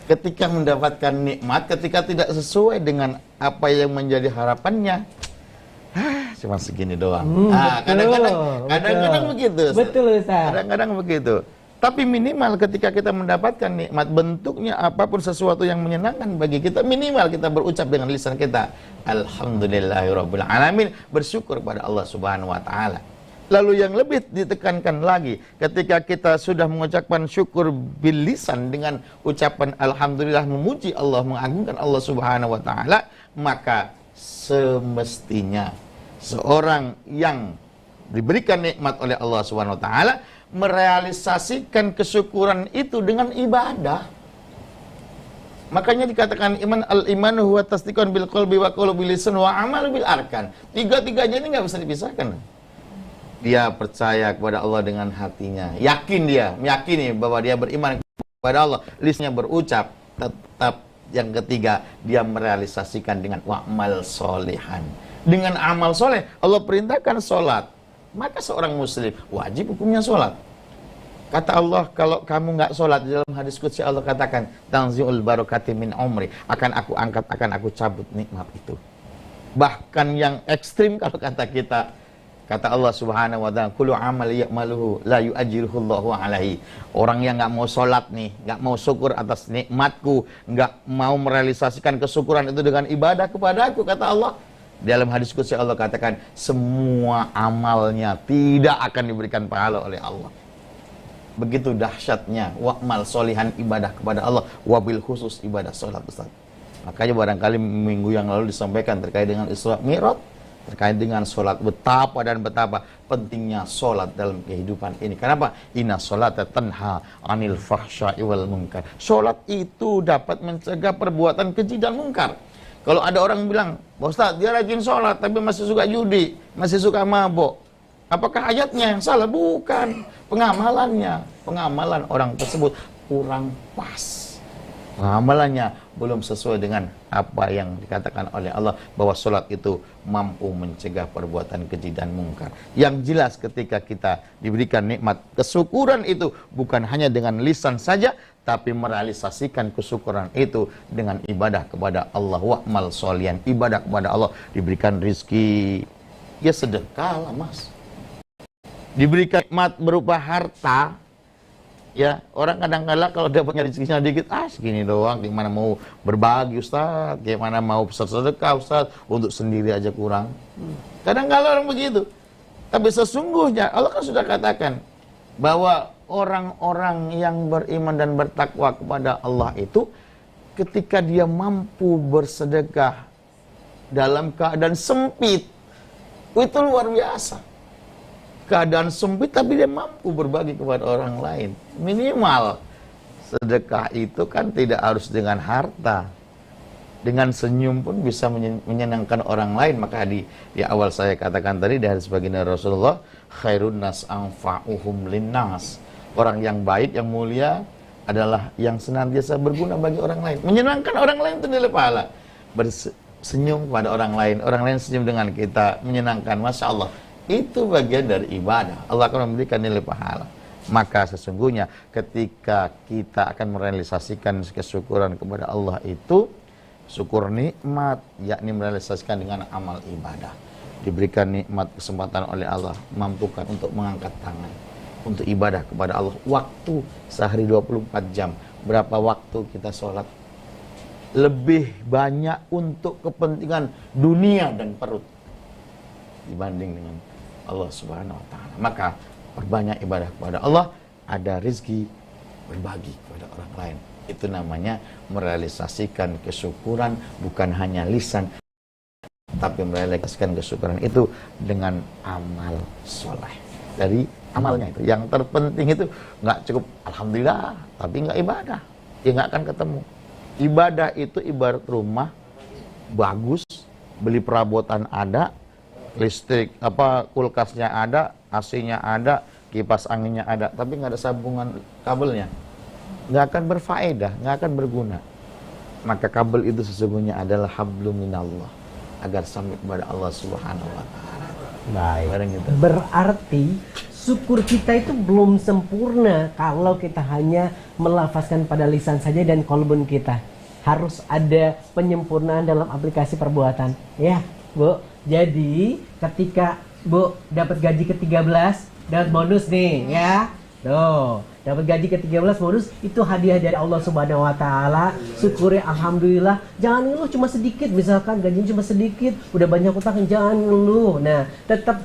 S2: ketika mendapatkan nikmat, ketika tidak sesuai dengan apa yang menjadi harapannya, cuma segini doang. Kadang-kadang begitu Ustaz.
S1: Betul Ustaz.
S2: Kadang-kadang begitu. Tapi minimal ketika kita mendapatkan nikmat, bentuknya apapun sesuatu yang menyenangkan bagi kita, minimal kita berucap dengan lisan kita, alhamdulillahirabbil alamin, bersyukur kepada Allah Subhanahu wa taala. Lalu yang lebih ditekankan lagi, ketika kita sudah mengucapkan syukur bil lisan dengan ucapan alhamdulillah, memuji Allah, mengagungkan Allah Subhanahu wa taala, maka semestinya seorang yang diberikan nikmat oleh Allah Subhanahu wa taala merealisasikan kesyukuran itu dengan ibadah. Makanya dikatakan al-imanu huwa tasdiqun bil qalbi wa qawlu bil lisan wa amalu bil arkan. Tiga-tiganya ini nggak bisa dipisahkan. Dia percaya kepada Allah dengan hatinya, yakin dia, meyakini bahwa dia beriman kepada Allah, lisannya berucap, tetap yang ketiga dia merealisasikan dengan wa'mal solihan. Dengan amal soleh, Allah perintahkan sholat, maka seorang muslim wajib hukumnya sholat. Kata Allah, kalau kamu nggak sholat, di dalam hadis qudsi Allah katakan, tanzi'ul barakati min umri, akan aku angkat, akan aku cabut nikmat itu. Bahkan yang ekstrim kalau kata kita, kata Allah Subhanahu wa taala, kullu amali ya'maluhu la yu'ajjiruhullahu alaihi. Orang yang nggak mau sholat nih, nggak mau syukur atas nikmatku, nggak mau merealisasikan kesyukuran itu dengan ibadah kepadaku, kata Allah. Dalam hadis qudsi Allah katakan, semua amalnya tidak akan diberikan pahala oleh Allah. Begitu dahsyatnya wa'mal solihan, ibadah kepada Allah, wabil khusus ibadah sholat Ustaz. Makanya barangkali minggu yang lalu disampaikan terkait dengan Isra Mi'raj, terkait dengan sholat, betapa dan betapa pentingnya sholat dalam kehidupan ini. Kenapa? Inna sholata tanha anil fahsya'i wal munkar. Sholat itu dapat mencegah perbuatan keji dan mungkar. Kalau ada orang bilang, Ustaz, dia rajin sholat tapi masih suka judi, masih suka mabuk, apakah ayatnya yang salah? Bukan, pengamalannya. Pengamalan orang tersebut kurang pas. Pengamalannya belum sesuai dengan apa yang dikatakan oleh Allah, bahwa sholat itu mampu mencegah perbuatan keji dan mungkar. Yang jelas ketika kita diberikan nikmat, kesyukuran itu bukan hanya dengan lisan saja, tapi merealisasikan kesyukuran itu dengan ibadah kepada Allah. Wa'mal sholihan, ibadah kepada Allah. Diberikan rizki, ya sedekah lah Mas. Diberikan nikmat berupa harta, ya, orang kadang-kadang kalau dapatnya rezekinya dikit, segini doang, gimana mau berbagi Ustaz, gimana mau sedekah Ustaz, untuk sendiri aja kurang. Kadang-kadang orang begitu. Tapi sesungguhnya Allah kan sudah katakan, bahwa orang-orang yang beriman dan bertakwa kepada Allah itu ketika dia mampu bersedekah dalam keadaan sempit, itu luar biasa. Keadaan sempit tapi dia mampu berbagi kepada orang lain. Minimal sedekah itu kan tidak harus dengan harta. Dengan senyum pun bisa menyenangkan orang lain. Maka di awal saya katakan tadi dari sebagian Rasulullah, khairun nas anfa'uhum linnas. Orang yang baik, yang mulia adalah yang senantiasa berguna bagi orang lain. Menyenangkan orang lain itu nilai pahala. Bersenyum kepada orang lain senyum dengan kita, menyenangkan. Masya Allah, itu bagian dari ibadah. Allah akan memberikan nilai pahala. Maka sesungguhnya ketika kita akan merealisasikan kesyukuran kepada Allah itu, syukur nikmat, yakni merealisasikan dengan amal ibadah. Diberikan nikmat kesempatan oleh Allah, mampukan untuk mengangkat tangan, untuk ibadah kepada Allah. Waktu sehari 24 jam, berapa waktu kita sholat? Lebih banyak untuk kepentingan dunia dan perut dibanding dengan Allah Subhanahu wa Ta'ala. Maka perbanyak ibadah kepada Allah, ada rizki berbagi kepada orang lain. Itu namanya merealisasikan kesyukuran, bukan hanya lisan, tapi merealisasikan kesyukuran itu dengan amal soleh. Dari amalnya itu, yang terpenting itu nggak cukup alhamdulillah, tapi nggak ibadah, ya nggak akan ketemu. Ibadah itu ibarat rumah bagus, beli perabotan ada, listrik kulkasnya ada, AC-nya ada, kipas anginnya ada, tapi nggak ada sambungan kabelnya, nggak akan berfaedah, nggak akan berguna. Maka kabel itu sesungguhnya adalah hablum minallah, agar sampai kepada Allah Subhanahu wa Ta'ala.
S1: Baik. Gitu. Berarti syukur kita itu belum sempurna kalau kita hanya melafazkan pada lisan saja dan qalbun kita. Harus ada penyempurnaan dalam aplikasi perbuatan. Ya, Bu. Jadi ketika Bu dapat gaji ke-13, dapat bonus nih, ya. Tuh, dapat gaji ke-13 bonus, itu hadiah dari Allah Subhanahu wa Ta'ala. Syukuri, alhamdulillah. Jangan ngeluh cuma sedikit, misalkan gajinya cuma sedikit, udah banyak utang, jangan ngeluh. Nah, tetap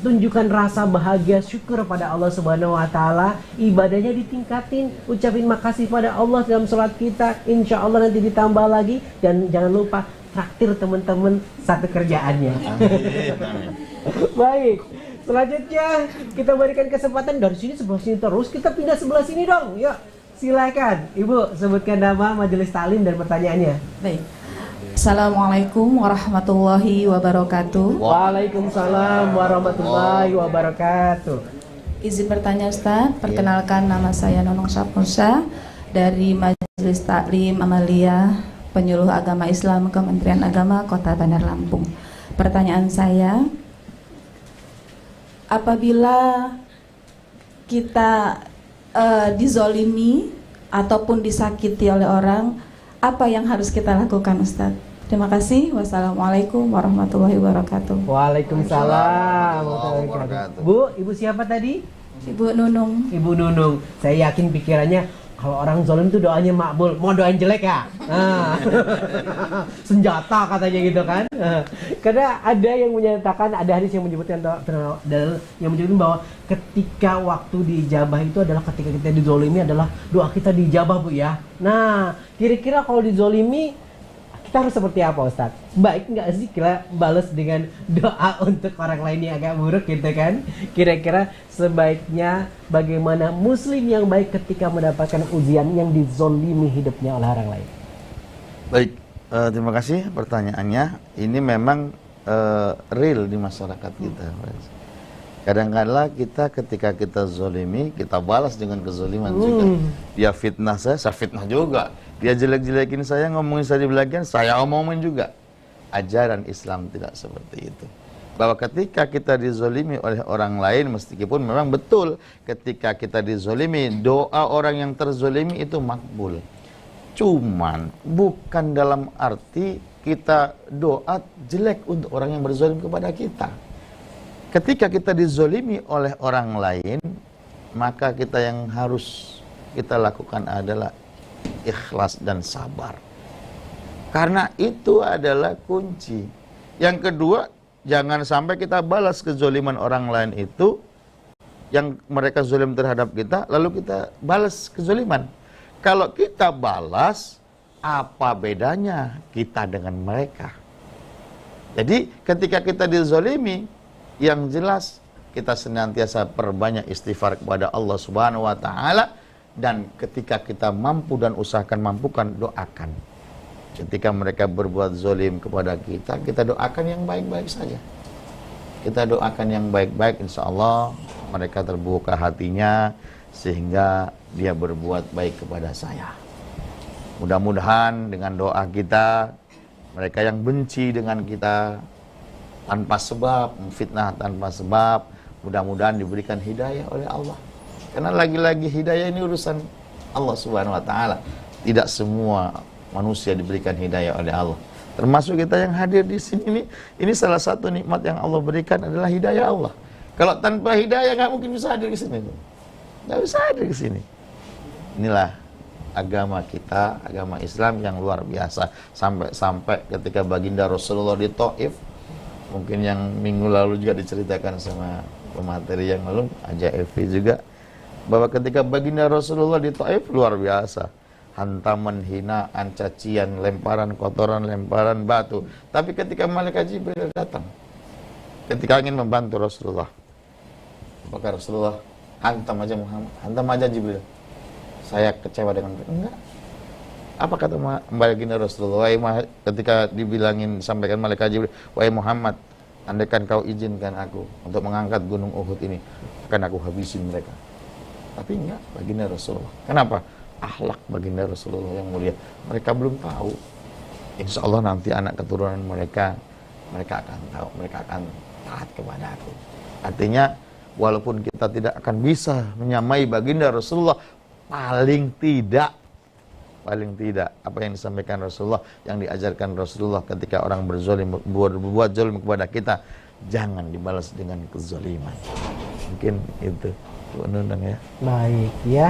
S1: tunjukkan rasa bahagia, syukur pada Allah Subhanahu wa Ta'ala. Ibadahnya ditingkatin, ucapin makasih pada Allah dalam sholat kita. Insya Allah nanti ditambah lagi. Dan jangan lupa traktir teman-teman satu kerjaannya. Baik, selanjutnya kita berikan kesempatan dari sini sebelah sini terus, kita pindah sebelah sini dong. Yuk, silakan Ibu sebutkan nama, majelis taklim dan pertanyaannya.
S8: Baik. Assalamualaikum warahmatullahi wabarakatuh.
S1: Waalaikumsalam warahmatullahi wabarakatuh.
S8: Izin bertanya Ustaz, perkenalkan nama saya Nunung Syafnusa dari Majelis Taklim Amaliyah Penyuluh Agama Islam Kementerian Agama Kota Bandar Lampung. Pertanyaan saya, apabila kita dizolimi ataupun disakiti oleh orang, apa yang harus kita lakukan Ustaz? Terima kasih. Wassalamualaikum warahmatullahi wabarakatuh.
S1: Waalaikumsalam warahmatullahi wabarakatuh. Bu, Ibu siapa tadi?
S8: Ibu Nunung.
S1: Ibu Nunung. Saya yakin pikirannya kalau orang zalim itu doanya makbul. Mau doain jelek ya? Senjata katanya gitu kan. Karena ada yang menyatakan, ada hadis yang menyebutkan bahwa ketika waktu dijabah itu adalah ketika kita dizolimi, adalah doa kita dijabah, Bu ya. Nah, kira-kira kalau dizolimi kita harus seperti apa Ustaz? Baik nggak sih kita balas dengan doa untuk orang lain yang agak buruk gitu kan? Kira-kira sebaiknya bagaimana muslim yang baik ketika mendapatkan ujian yang dizolimi hidupnya oleh orang lain?
S2: Baik, terima kasih pertanyaannya. Ini memang real di masyarakat kita. Kadang-kadang kita ketika kita zolimi, kita balas dengan kezoliman juga. Dia fitnah saya fitnah juga. Dia jelek-jelekin saya, ngomongin saya di belakang, saya omongin juga. Ajaran Islam tidak seperti itu. Bahwa ketika kita dizolimi oleh orang lain, meskipun memang betul ketika kita dizolimi, doa orang yang terzolimi itu makbul. Cuman bukan dalam arti kita doa jelek untuk orang yang berzolim kepada kita. Ketika kita dizolimi oleh orang lain, maka kita yang harus kita lakukan adalah ikhlas dan sabar. Karena itu adalah kunci. Yang kedua, jangan sampai kita balas kezoliman orang lain itu yang mereka zalim terhadap kita, lalu kita balas kezaliman. Kalau kita balas, apa bedanya kita dengan mereka? Jadi ketika kita dizalimi, yang jelas kita senantiasa perbanyak istighfar kepada Allah Subhanahu wa taala, dan ketika kita mampu dan usahakan mampukan, doakan. Ketika mereka berbuat zalim kepada kita, kita doakan yang baik-baik saja. Kita doakan yang baik-baik, insya Allah mereka terbuka hatinya sehingga dia berbuat baik kepada saya. Mudah-mudahan dengan doa kita, mereka yang benci dengan kita tanpa sebab, memfitnah tanpa sebab, mudah-mudahan diberikan hidayah oleh Allah. Karena lagi-lagi hidayah ini urusan Allah Subhanahu wa taala. Tidak semua manusia diberikan hidayah oleh Allah. Termasuk kita yang hadir di sini ini salah satu nikmat yang Allah berikan adalah hidayah Allah. Kalau tanpa hidayah nggak mungkin bisa hadir ke sini. Nggak bisa hadir ke sini. Inilah agama kita, agama Islam yang luar biasa. Sampai ketika baginda Rasulullah di Taif, mungkin yang minggu lalu juga diceritakan sama pemateri yang lalu, Aja Evi juga, bahwa ketika baginda Rasulullah di Taif luar biasa. Hantaman, hinaan, cacian, lemparan kotoran, lemparan batu. Tapi ketika malaikat Jibril datang, ketika ingin membantu Rasulullah, apakah Rasulullah hantam aja Muhammad, hantam aja Jibril? Saya kecewa dengan mereka. Enggak. Apa kata baginda Rasulullah? Ketika dibilangin, sampaikan malaikat Jibril, wahai Muhammad, andaikan kau izinkan aku untuk mengangkat gunung Uhud ini, akan aku habisin mereka. Tapi enggak, baginda Rasulullah. Kenapa? Akhlak baginda Rasulullah yang mulia. Mereka belum tahu. Insya Allah nanti anak keturunan mereka akan tahu, mereka akan taat kepada aku. Artinya, walaupun kita tidak akan bisa menyamai baginda Rasulullah, paling tidak apa yang disampaikan Rasulullah, yang diajarkan Rasulullah ketika orang berbuat zalim kepada kita, jangan dibalas dengan kezaliman. Mungkin itu Nundang ya.
S1: Baik ya,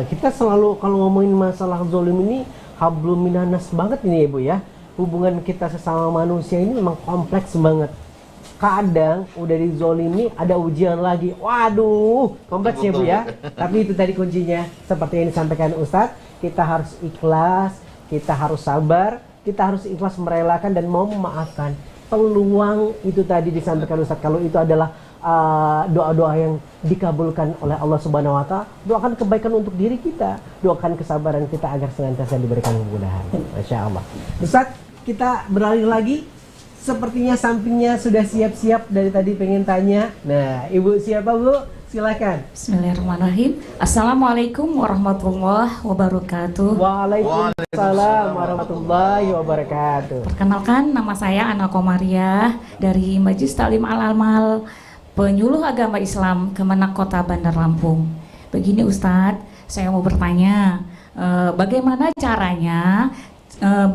S1: kita selalu kalau ngomongin masalah zalim ini hablum minanas banget ini ya Bu ya. Hubungan kita sesama manusia ini memang kompleks banget. Kadang udah dizolimi ada ujian lagi. Waduh, kompleks ya Bu ya. Tapi itu tadi kuncinya, seperti yang disampaikan Ustadz, kita harus ikhlas, kita harus sabar, kita harus ikhlas merelakan dan mau memaafkan. Peluang itu tadi disampaikan Ustadz, kalau itu adalah doa-doa yang dikabulkan oleh Allah Subhanahu wa taala, doakan kebaikan untuk diri kita, doakan kesabaran kita agar senantiasa diberikan kemudahan. Masya Allah. Ustaz, kita beralih lagi. Sepertinya sampingnya sudah siap-siap dari tadi pengen tanya. Nah, Ibu siapa Bu? Silakan.
S9: Bismillahirrahmanirrahim. Assalamualaikum warahmatullahi wabarakatuh.
S1: Waalaikumsalam warahmatullahi wabarakatuh.
S9: Perkenalkan, nama saya Ana Komariah dari Majelis Taklim Al-Amal Penyuluh Agama Islam Kemenak Kota Bandar Lampung. Begini Ustadz, saya mau bertanya, bagaimana caranya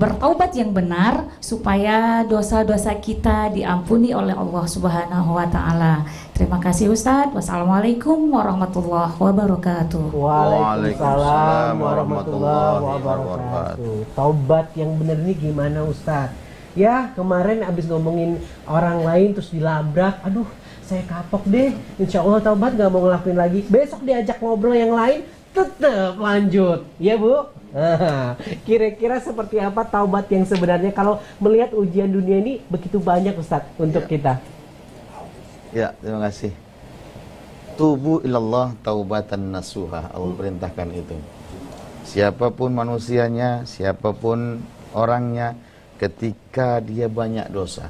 S9: bertaubat yang benar supaya dosa-dosa kita diampuni oleh Allah Subhanahu wa taala. Terima kasih Ustadz. Wassalamualaikum warahmatullahi wabarakatuh.
S1: Waalaikumsalam warahmatullahi wabarakatuh. Taubat yang benar ini gimana Ustadz? Ya, kemarin abis ngomongin orang lain terus dilabrak, aduh saya kapok deh, insya Allah taubat gak mau ngelakuin lagi. Besok diajak ngobrol yang lain, tetap lanjut. Ya Bu? Kira-kira seperti apa taubat yang sebenarnya kalau melihat ujian dunia ini begitu banyak Ustadz untuk kita?
S2: Ya, terima kasih. Tubu ilallah taubatan nasuha, Allah perintahkan itu. Siapapun manusianya, siapapun orangnya, ketika dia banyak dosa,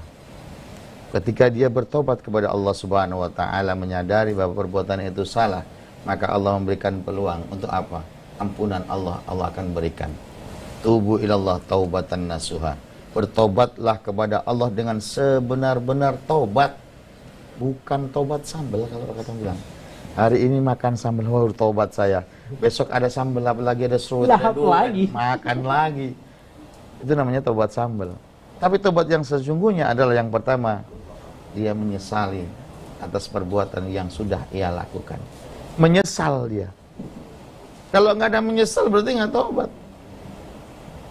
S2: ketika dia bertobat kepada Allah Subhanahu wa taala, menyadari bahwa perbuatan itu salah, maka Allah memberikan peluang untuk apa? Ampunan Allah akan berikan. Tubu ilallah taubatan nasuha. Bertobatlah kepada Allah dengan sebenar-benar tobat. Bukan tobat sambal kalau kata bilang. Hari ini makan sambal, wah tobat saya. Besok ada sambal lagi, ada serut,
S1: lagi.
S2: Makan lagi. Itu namanya tobat sambal. Tapi tobat yang sesungguhnya adalah yang pertama, dia menyesali atas perbuatan yang sudah ia lakukan. Menyesal dia. Kalau nggak ada menyesal berarti nggak tobat.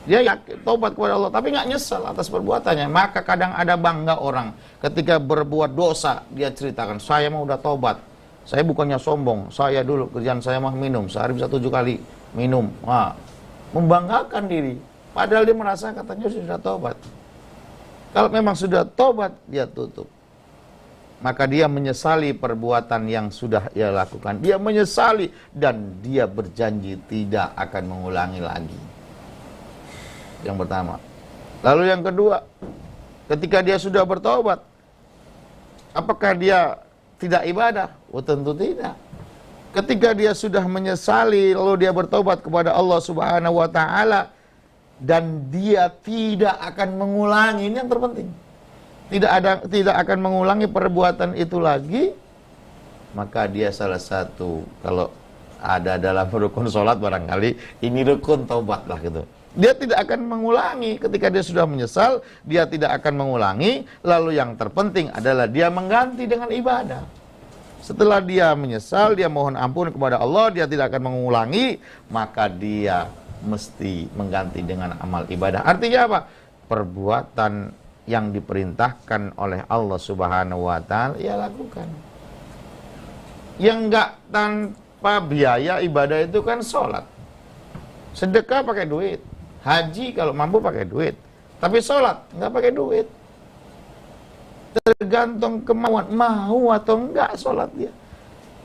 S2: Dia yakin tobat kepada Allah tapi nggak nyesal atas perbuatannya. Maka kadang ada bangga orang ketika berbuat dosa, dia ceritakan, saya mau udah tobat, Saya bukannya sombong, saya dulu kerjaan saya mah minum, sehari bisa 7 kali minum. Wah, membanggakan diri. Padahal dia merasa katanya sudah tobat. Kalau memang sudah tobat, dia tutup. Maka dia menyesali perbuatan yang sudah ia lakukan. Dia menyesali dan dia berjanji tidak akan mengulangi lagi. Yang pertama. Lalu yang kedua, ketika dia sudah bertobat, apakah dia tidak ibadah? Oh, tentu tidak. Ketika dia sudah menyesali lalu dia bertobat kepada Allah Subhanahu wa taala dan dia tidak akan mengulangi, ini yang terpenting. Tidak akan mengulangi perbuatan itu lagi, maka dia salah satu, kalau ada dalam rukun sholat barangkali ini rukun taubat lah gitu. Dia tidak akan mengulangi. Ketika dia sudah menyesal, dia tidak akan mengulangi. Lalu yang terpenting adalah dia mengganti dengan ibadah. Setelah dia menyesal, dia mohon ampun kepada Allah, dia tidak akan mengulangi, maka dia mesti mengganti dengan amal ibadah. Artinya apa? Perbuatan yang diperintahkan oleh Allah Subhanahu wa taala ia lakukan. Yang enggak tanpa biaya ibadah itu kan sholat. Sedekah pakai duit. Haji kalau mampu pakai duit. Tapi sholat enggak pakai duit. Tergantung kemauan, mau atau enggak sholat dia.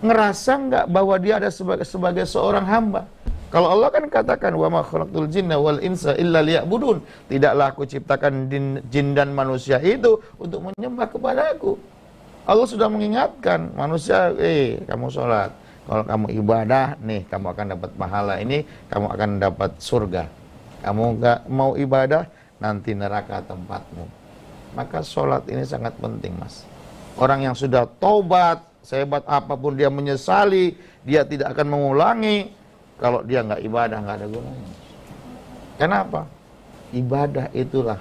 S2: Ngerasa enggak bahwa dia ada sebagai seorang hamba. Kalau Allah kan katakan wa ma khalaqtul jinna wal insa illa liya'budun. Tidaklah aku ciptakan jin dan manusia itu untuk menyembah kepadaku. Allah sudah mengingatkan manusia, kamu sholat. Kalau kamu ibadah, nih kamu akan dapat pahala ini, kamu akan dapat surga. Kamu enggak mau ibadah, nanti neraka tempatmu. Maka sholat ini sangat penting, Mas. Orang yang sudah taubat, sehebat apapun dia menyesali, dia tidak akan mengulangi. Kalau dia nggak ibadah, nggak ada gunanya. Kenapa? Ibadah itulah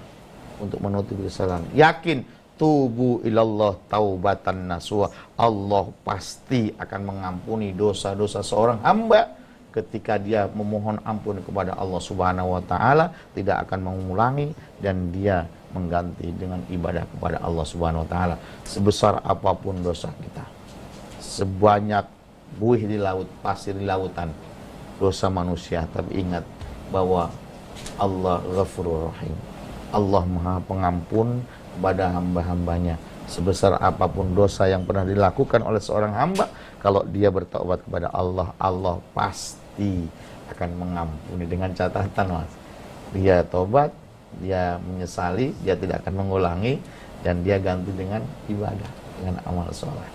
S2: untuk menutupi kesalahan. Yakin, tubu ilallah taubatan nasuha. Allah pasti akan mengampuni dosa-dosa seorang hamba ketika dia memohon ampun kepada Allah Subhanahu wa taala, tidak akan mengulangi dan dia mengganti dengan ibadah kepada Allah Subhanahu wa taala. Sebesar apapun dosa kita, sebanyak buih di laut, pasir di lautan, dosa manusia, tapi ingat bahwa Allah Ghafurur Rahim. Allah Maha Pengampun kepada hamba-hambanya. Sebesar apapun dosa yang pernah dilakukan oleh seorang hamba, kalau dia bertaubat kepada Allah, Allah pasti akan mengampuni. Dengan catatan, Mas, dia taubat, dia menyesali, dia tidak akan mengulangi, dan dia ganti dengan ibadah, dengan amal soleh.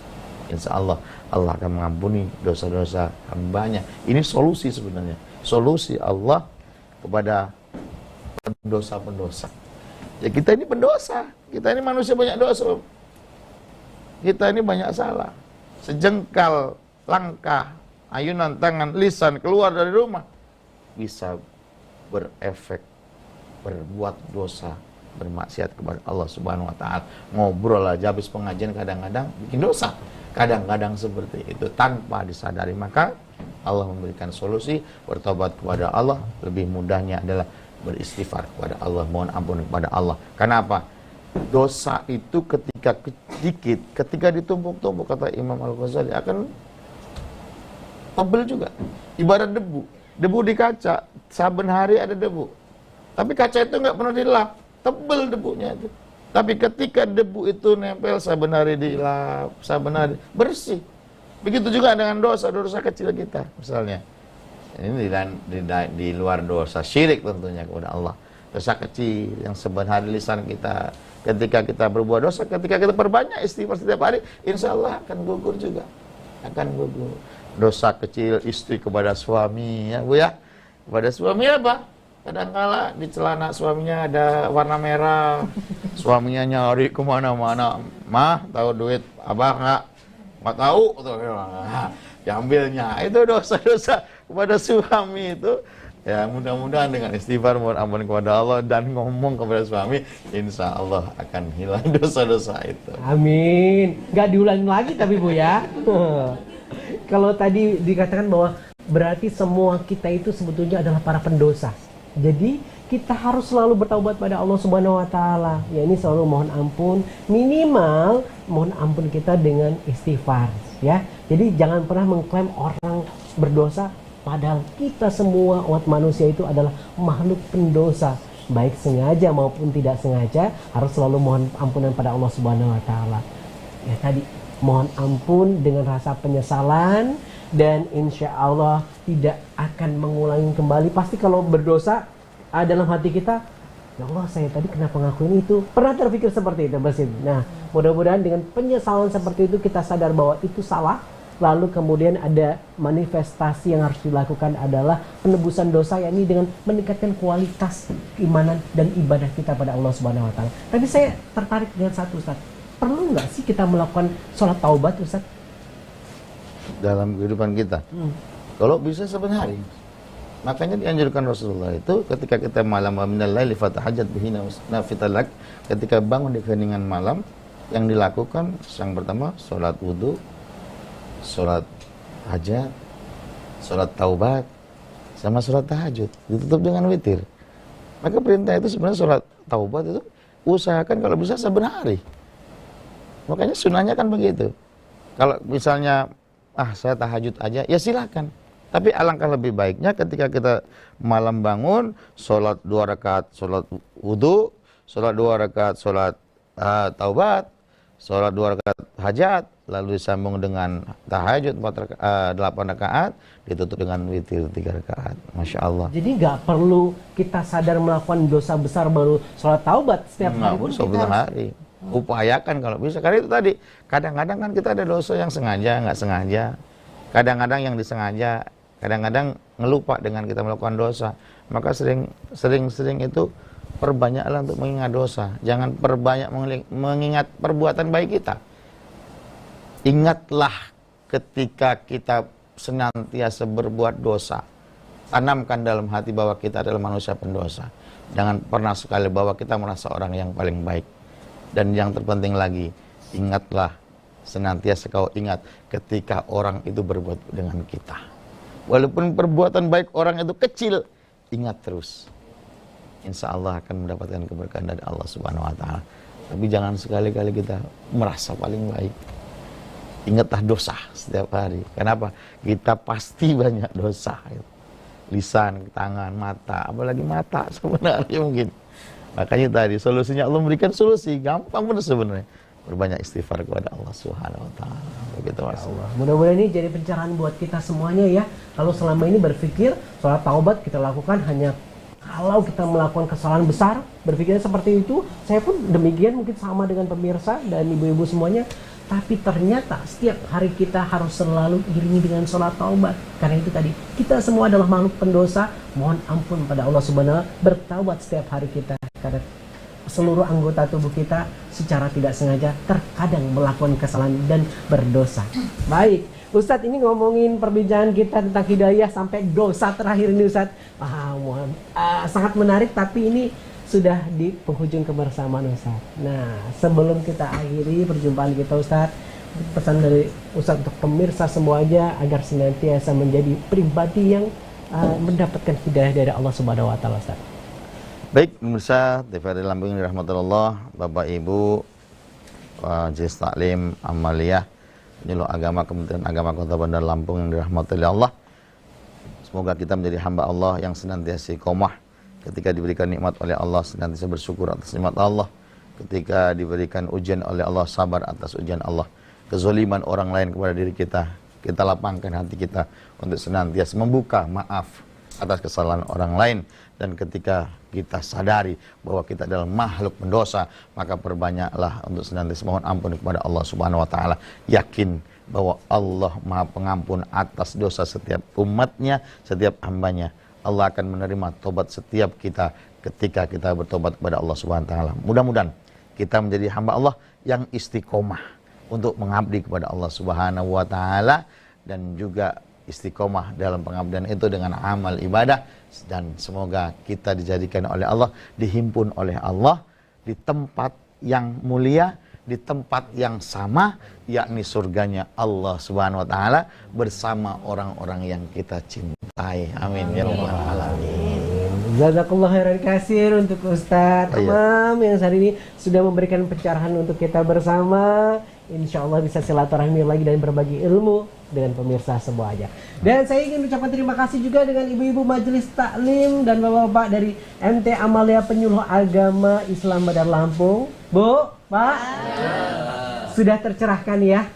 S2: Insya Allah, Allah akan mengampuni dosa-dosa hambanya. Ini solusi sebenarnya. Solusi Allah kepada pendosa-pendosa. Ya kita ini pendosa. Kita ini manusia banyak dosa. Kita ini banyak salah. Sejengkal, langkah, ayunan tangan, lisan keluar dari rumah, bisa berefek, berbuat dosa, bermaksiat kepada Allah Subhanahu wa taala. Ngobrol aja habis pengajian kadang-kadang bikin dosa. Kadang-kadang seperti itu tanpa disadari. Maka Allah memberikan solusi, bertobat kepada Allah. Lebih mudahnya adalah beristighfar kepada Allah, mohon ampun kepada Allah. Kenapa? Dosa itu ketika sedikit, ketika ditumpuk-tumpuk, kata Imam Al-Ghazali, akan tebel juga. Ibarat debu. Debu di kaca, saben hari ada debu. Tapi kaca itu nggak pernah dilap, tebel debunya itu. Tapi ketika debu itu nempel, saben hari dilap, saben hari bersih. Begitu juga dengan dosa-dosa kecil kita, misalnya. Ini di luar dosa syirik tentunya kepada Allah. Dosa kecil yang saben hari lisan kita, ketika kita berbuat dosa, ketika kita perbanyak istighfar setiap hari, insya Allah akan gugur juga. Akan gugur. Dosa kecil istri kepada suami, ya Bu ya. Kepada suami apa? Kadang-kala di celana suaminya ada warna merah, suaminya nyari kemana-mana, mah tahu duit abah nggak tahu, diambilnya. Itu dosa-dosa kepada suami itu. Ya mudah-mudahan dengan istighfar mohon ampun kepada Allah dan ngomong kepada suami, insya Allah akan hilang dosa-dosa itu.
S1: Amin. Nggak diulangi lagi tapi Bu ya. Kalau tadi dikatakan bahwa berarti semua kita itu sebetulnya adalah para pendosa. Jadi kita harus selalu bertaubat pada Allah Subhanahu wa taala. Ya, ini selalu mohon ampun, minimal mohon ampun kita dengan istighfar, ya. Jadi jangan pernah mengklaim orang berdosa padahal kita semua umat manusia itu adalah makhluk pendosa. Baik sengaja maupun tidak sengaja harus selalu mohon ampunan pada Allah Subhanahu wa taala. Ya tadi, mohon ampun dengan rasa penyesalan dan insya Allah tidak akan mengulangi kembali. Pasti kalau berdosa dalam hati kita, ya Allah saya tadi kenapa ngakuin itu? Pernah terpikir seperti itu, Basin? Nah, mudah-mudahan dengan penyesalan seperti itu kita sadar bahwa itu salah. Lalu kemudian ada manifestasi yang harus dilakukan adalah penebusan dosa, yakni dengan meningkatkan kualitas keimanan dan ibadah kita pada Allah Subhanahu wa taala. Tapi saya tertarik dengan satu, Ustaz. Perlu nggak sih kita melakukan sholat taubat, Ustaz?
S2: Dalam kehidupan kita. Kalau bisa sebenarnya. Makanya dianjurkan Rasulullah itu ketika kita malam minal laili fatahajjat bihi nafitalak, ketika bangun di keheningan malam, yang dilakukan yang pertama sholat wudu, sholat hajat, sholat taubat, sama sholat tahajud, ditutup dengan witir. Maka perintah itu sebenarnya sholat taubat itu usahakan kalau bisa saben hari. Makanya sunnahnya kan begitu. Kalau misalnya saya tahajud aja, ya silakan. Tapi alangkah lebih baiknya ketika kita malam bangun, sholat 2 rakaat sholat wudu, sholat 2 rakaat sholat taubat, sholat 2 rakaat hajat, lalu disambung dengan tahajud 8 rakaat, ditutup dengan witir 3 rakaat. Masya Allah. Jadi
S1: nggak perlu kita sadar melakukan dosa besar baru sholat taubat setiap hari pun kita
S2: hari. Upayakan kalau bisa. Karena itu tadi, kadang-kadang kan kita ada dosa yang sengaja, nggak sengaja. Kadang-kadang yang disengaja, kadang-kadang ngelupa dengan kita melakukan dosa. Maka sering-sering itu perbanyaklah untuk mengingat dosa. Jangan perbanyak mengingat perbuatan baik kita. Ingatlah ketika kita senantiasa berbuat dosa. Tanamkan dalam hati bahwa kita adalah manusia pendosa. Jangan pernah sekali bahwa kita merasa orang yang paling baik. Dan yang terpenting lagi, ingatlah, senantiasa kau ingat ketika orang itu berbuat dengan kita. Walaupun perbuatan baik orang itu kecil, ingat terus. Insya Allah akan mendapatkan keberkahan dari Allah Subhanahu wa taala. Tapi jangan sekali-kali kita merasa paling baik. Ingatlah dosa setiap hari. Kenapa? Kita pasti banyak dosa. Lisan, tangan, mata, apalagi mata sebenarnya mungkin. Makanya tadi solusinya Allah memberikan solusi, gampang benar sebenarnya. Berbanyak istighfar kepada Allah Subhanahu wa taala. Begitu Mas.
S1: Mudah-mudahan ini jadi pencerahan buat kita semuanya ya. Kalau selama ini berpikir sholat taubat kita lakukan hanya kalau kita melakukan kesalahan besar, berpikirnya seperti itu. Saya pun demikian, mungkin sama dengan pemirsa dan ibu-ibu semuanya. Tapi ternyata setiap hari kita harus selalu iringi dengan sholat taubat. Karena itu tadi, kita semua adalah makhluk pendosa. Mohon ampun pada Allah Subhanahu wa taala, bertaubat setiap hari kita. Karena seluruh anggota tubuh kita secara tidak sengaja terkadang melakukan kesalahan dan berdosa. Baik, Ustadz, ini ngomongin perbincangan kita tentang hidayah sampai dosa terakhir ini Ustadz. Sangat menarik, tapi ini sudah di penghujung kebersamaan Ustadz. Nah, sebelum kita akhiri perjumpaan kita Ustadz, pesan dari Ustadz untuk pemirsa semuanya agar senantiasa menjadi pribadi yang mendapatkan hidayah dari Allah Subhanahu wa taala Ustadz.
S2: Baik, pemirsa TVRI Lampung yang dirahmati Allah, Bapak Ibu, Majelis Taklim Amaliyah, Penyuluh Agama Kementerian Agama Kota Bandar Lampung yang dirahmati Allah. Semoga kita menjadi hamba Allah yang senantiasa iqomah ketika diberikan nikmat oleh Allah, senantiasa bersyukur atas nikmat Allah. Ketika diberikan ujian oleh Allah, sabar atas ujian Allah. Kezaliman orang lain kepada diri kita, kita lapangkan hati kita untuk senantiasa membuka maaf atas kesalahan orang lain. Dan ketika kita sadari bahwa kita adalah makhluk pendosa, maka perbanyaklah untuk senantiasa mohon ampun kepada Allah Subhanahu wa taala. Yakin bahwa Allah Maha Pengampun atas dosa setiap umatnya, setiap hambanya. Allah akan menerima tobat setiap kita ketika kita bertobat kepada Allah Subhanahu wa taala. Mudah-mudahan kita menjadi hamba Allah yang istiqomah untuk mengabdi kepada Allah Subhanahu wa taala, dan juga istiqomah dalam pengabdian itu dengan amal ibadah, dan semoga kita dijadikan oleh Allah, dihimpun oleh Allah di tempat yang mulia, di tempat yang sama, yakni surganya Allah Subhanahu wa taala bersama orang-orang yang kita cintai. Amin ya rabbal alamin.
S1: Jazakallah khairan kasir untuk Ustadz Hamam yang hari ini sudah memberikan pencerahan untuk kita bersama. Insya Allah bisa silaturahmi lagi dan berbagi ilmu dengan pemirsa semuanya. Dan saya ingin ucapkan terima kasih juga dengan ibu-ibu majelis taklim dan bapak-bapak dari MT Amalia Penyuluh Agama Islam Bandar Lampung. Bu, Pak, sudah tercerahkan ya?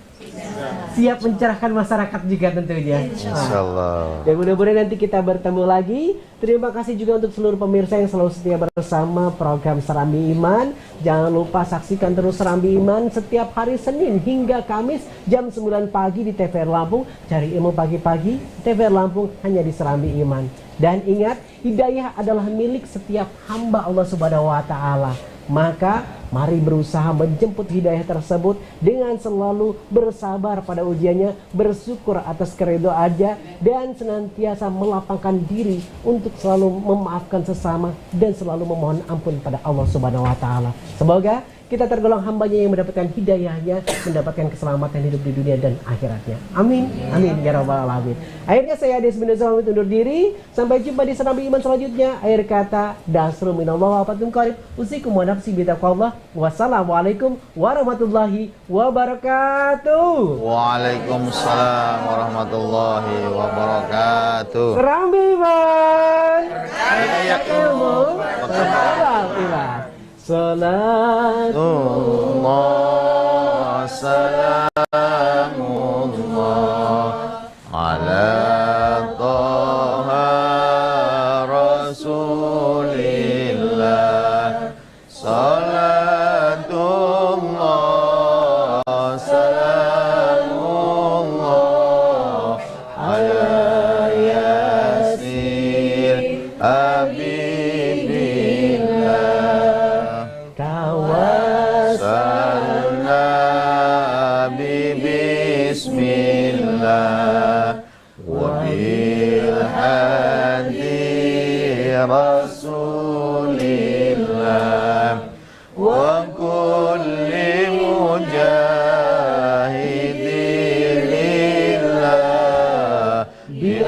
S1: Siap mencerahkan masyarakat juga tentunya.
S2: Insyaallah.
S1: Dan mudah-mudahan nanti kita bertemu lagi. Terima kasih juga untuk seluruh pemirsa yang selalu setia bersama program Serambi Iman. Jangan lupa saksikan terus Serambi Iman setiap hari Senin hingga Kamis jam 9 pagi di TVR Lampung. Cari ilmu pagi-pagi, TVR Lampung hanya di Serambi Iman. Dan ingat, hidayah adalah milik setiap hamba Allah Subhanahu wa taala. Maka mari berusaha menjemput hidayah tersebut dengan selalu bersabar pada ujiannya, bersyukur atas keridhaan aja, dan senantiasa melapangkan diri untuk selalu memaafkan sesama dan selalu memohon ampun pada Allah Subhanahu wa taala. Semoga kita tergolong hambanya yang mendapatkan hidayahnya, mendapatkan keselamatan hidup di dunia dan akhiratnya. Amin. Amin ya rabbal alamin. Akhirnya saya Ades bin Azam undur diri. Sampai jumpa di Serambi Iman selanjutnya. Akhir kata, dasru minallah wa fatum qarib. Usikum wa nafsi bitaqwallah. Wassalamualaikum warahmatullahi wabarakatuh.
S2: Waalaikumsalam warahmatullahi wabarakatuh.
S1: Serambi Iman. Kaya ilmu. Salam iman.
S2: Salatullah salamullah ala Taha Rasulillah. Salatullah salamullah ala Yasir Habibillah. Bismillah wa bil hadi Rasulillah wa kulli mujahidin lillah bi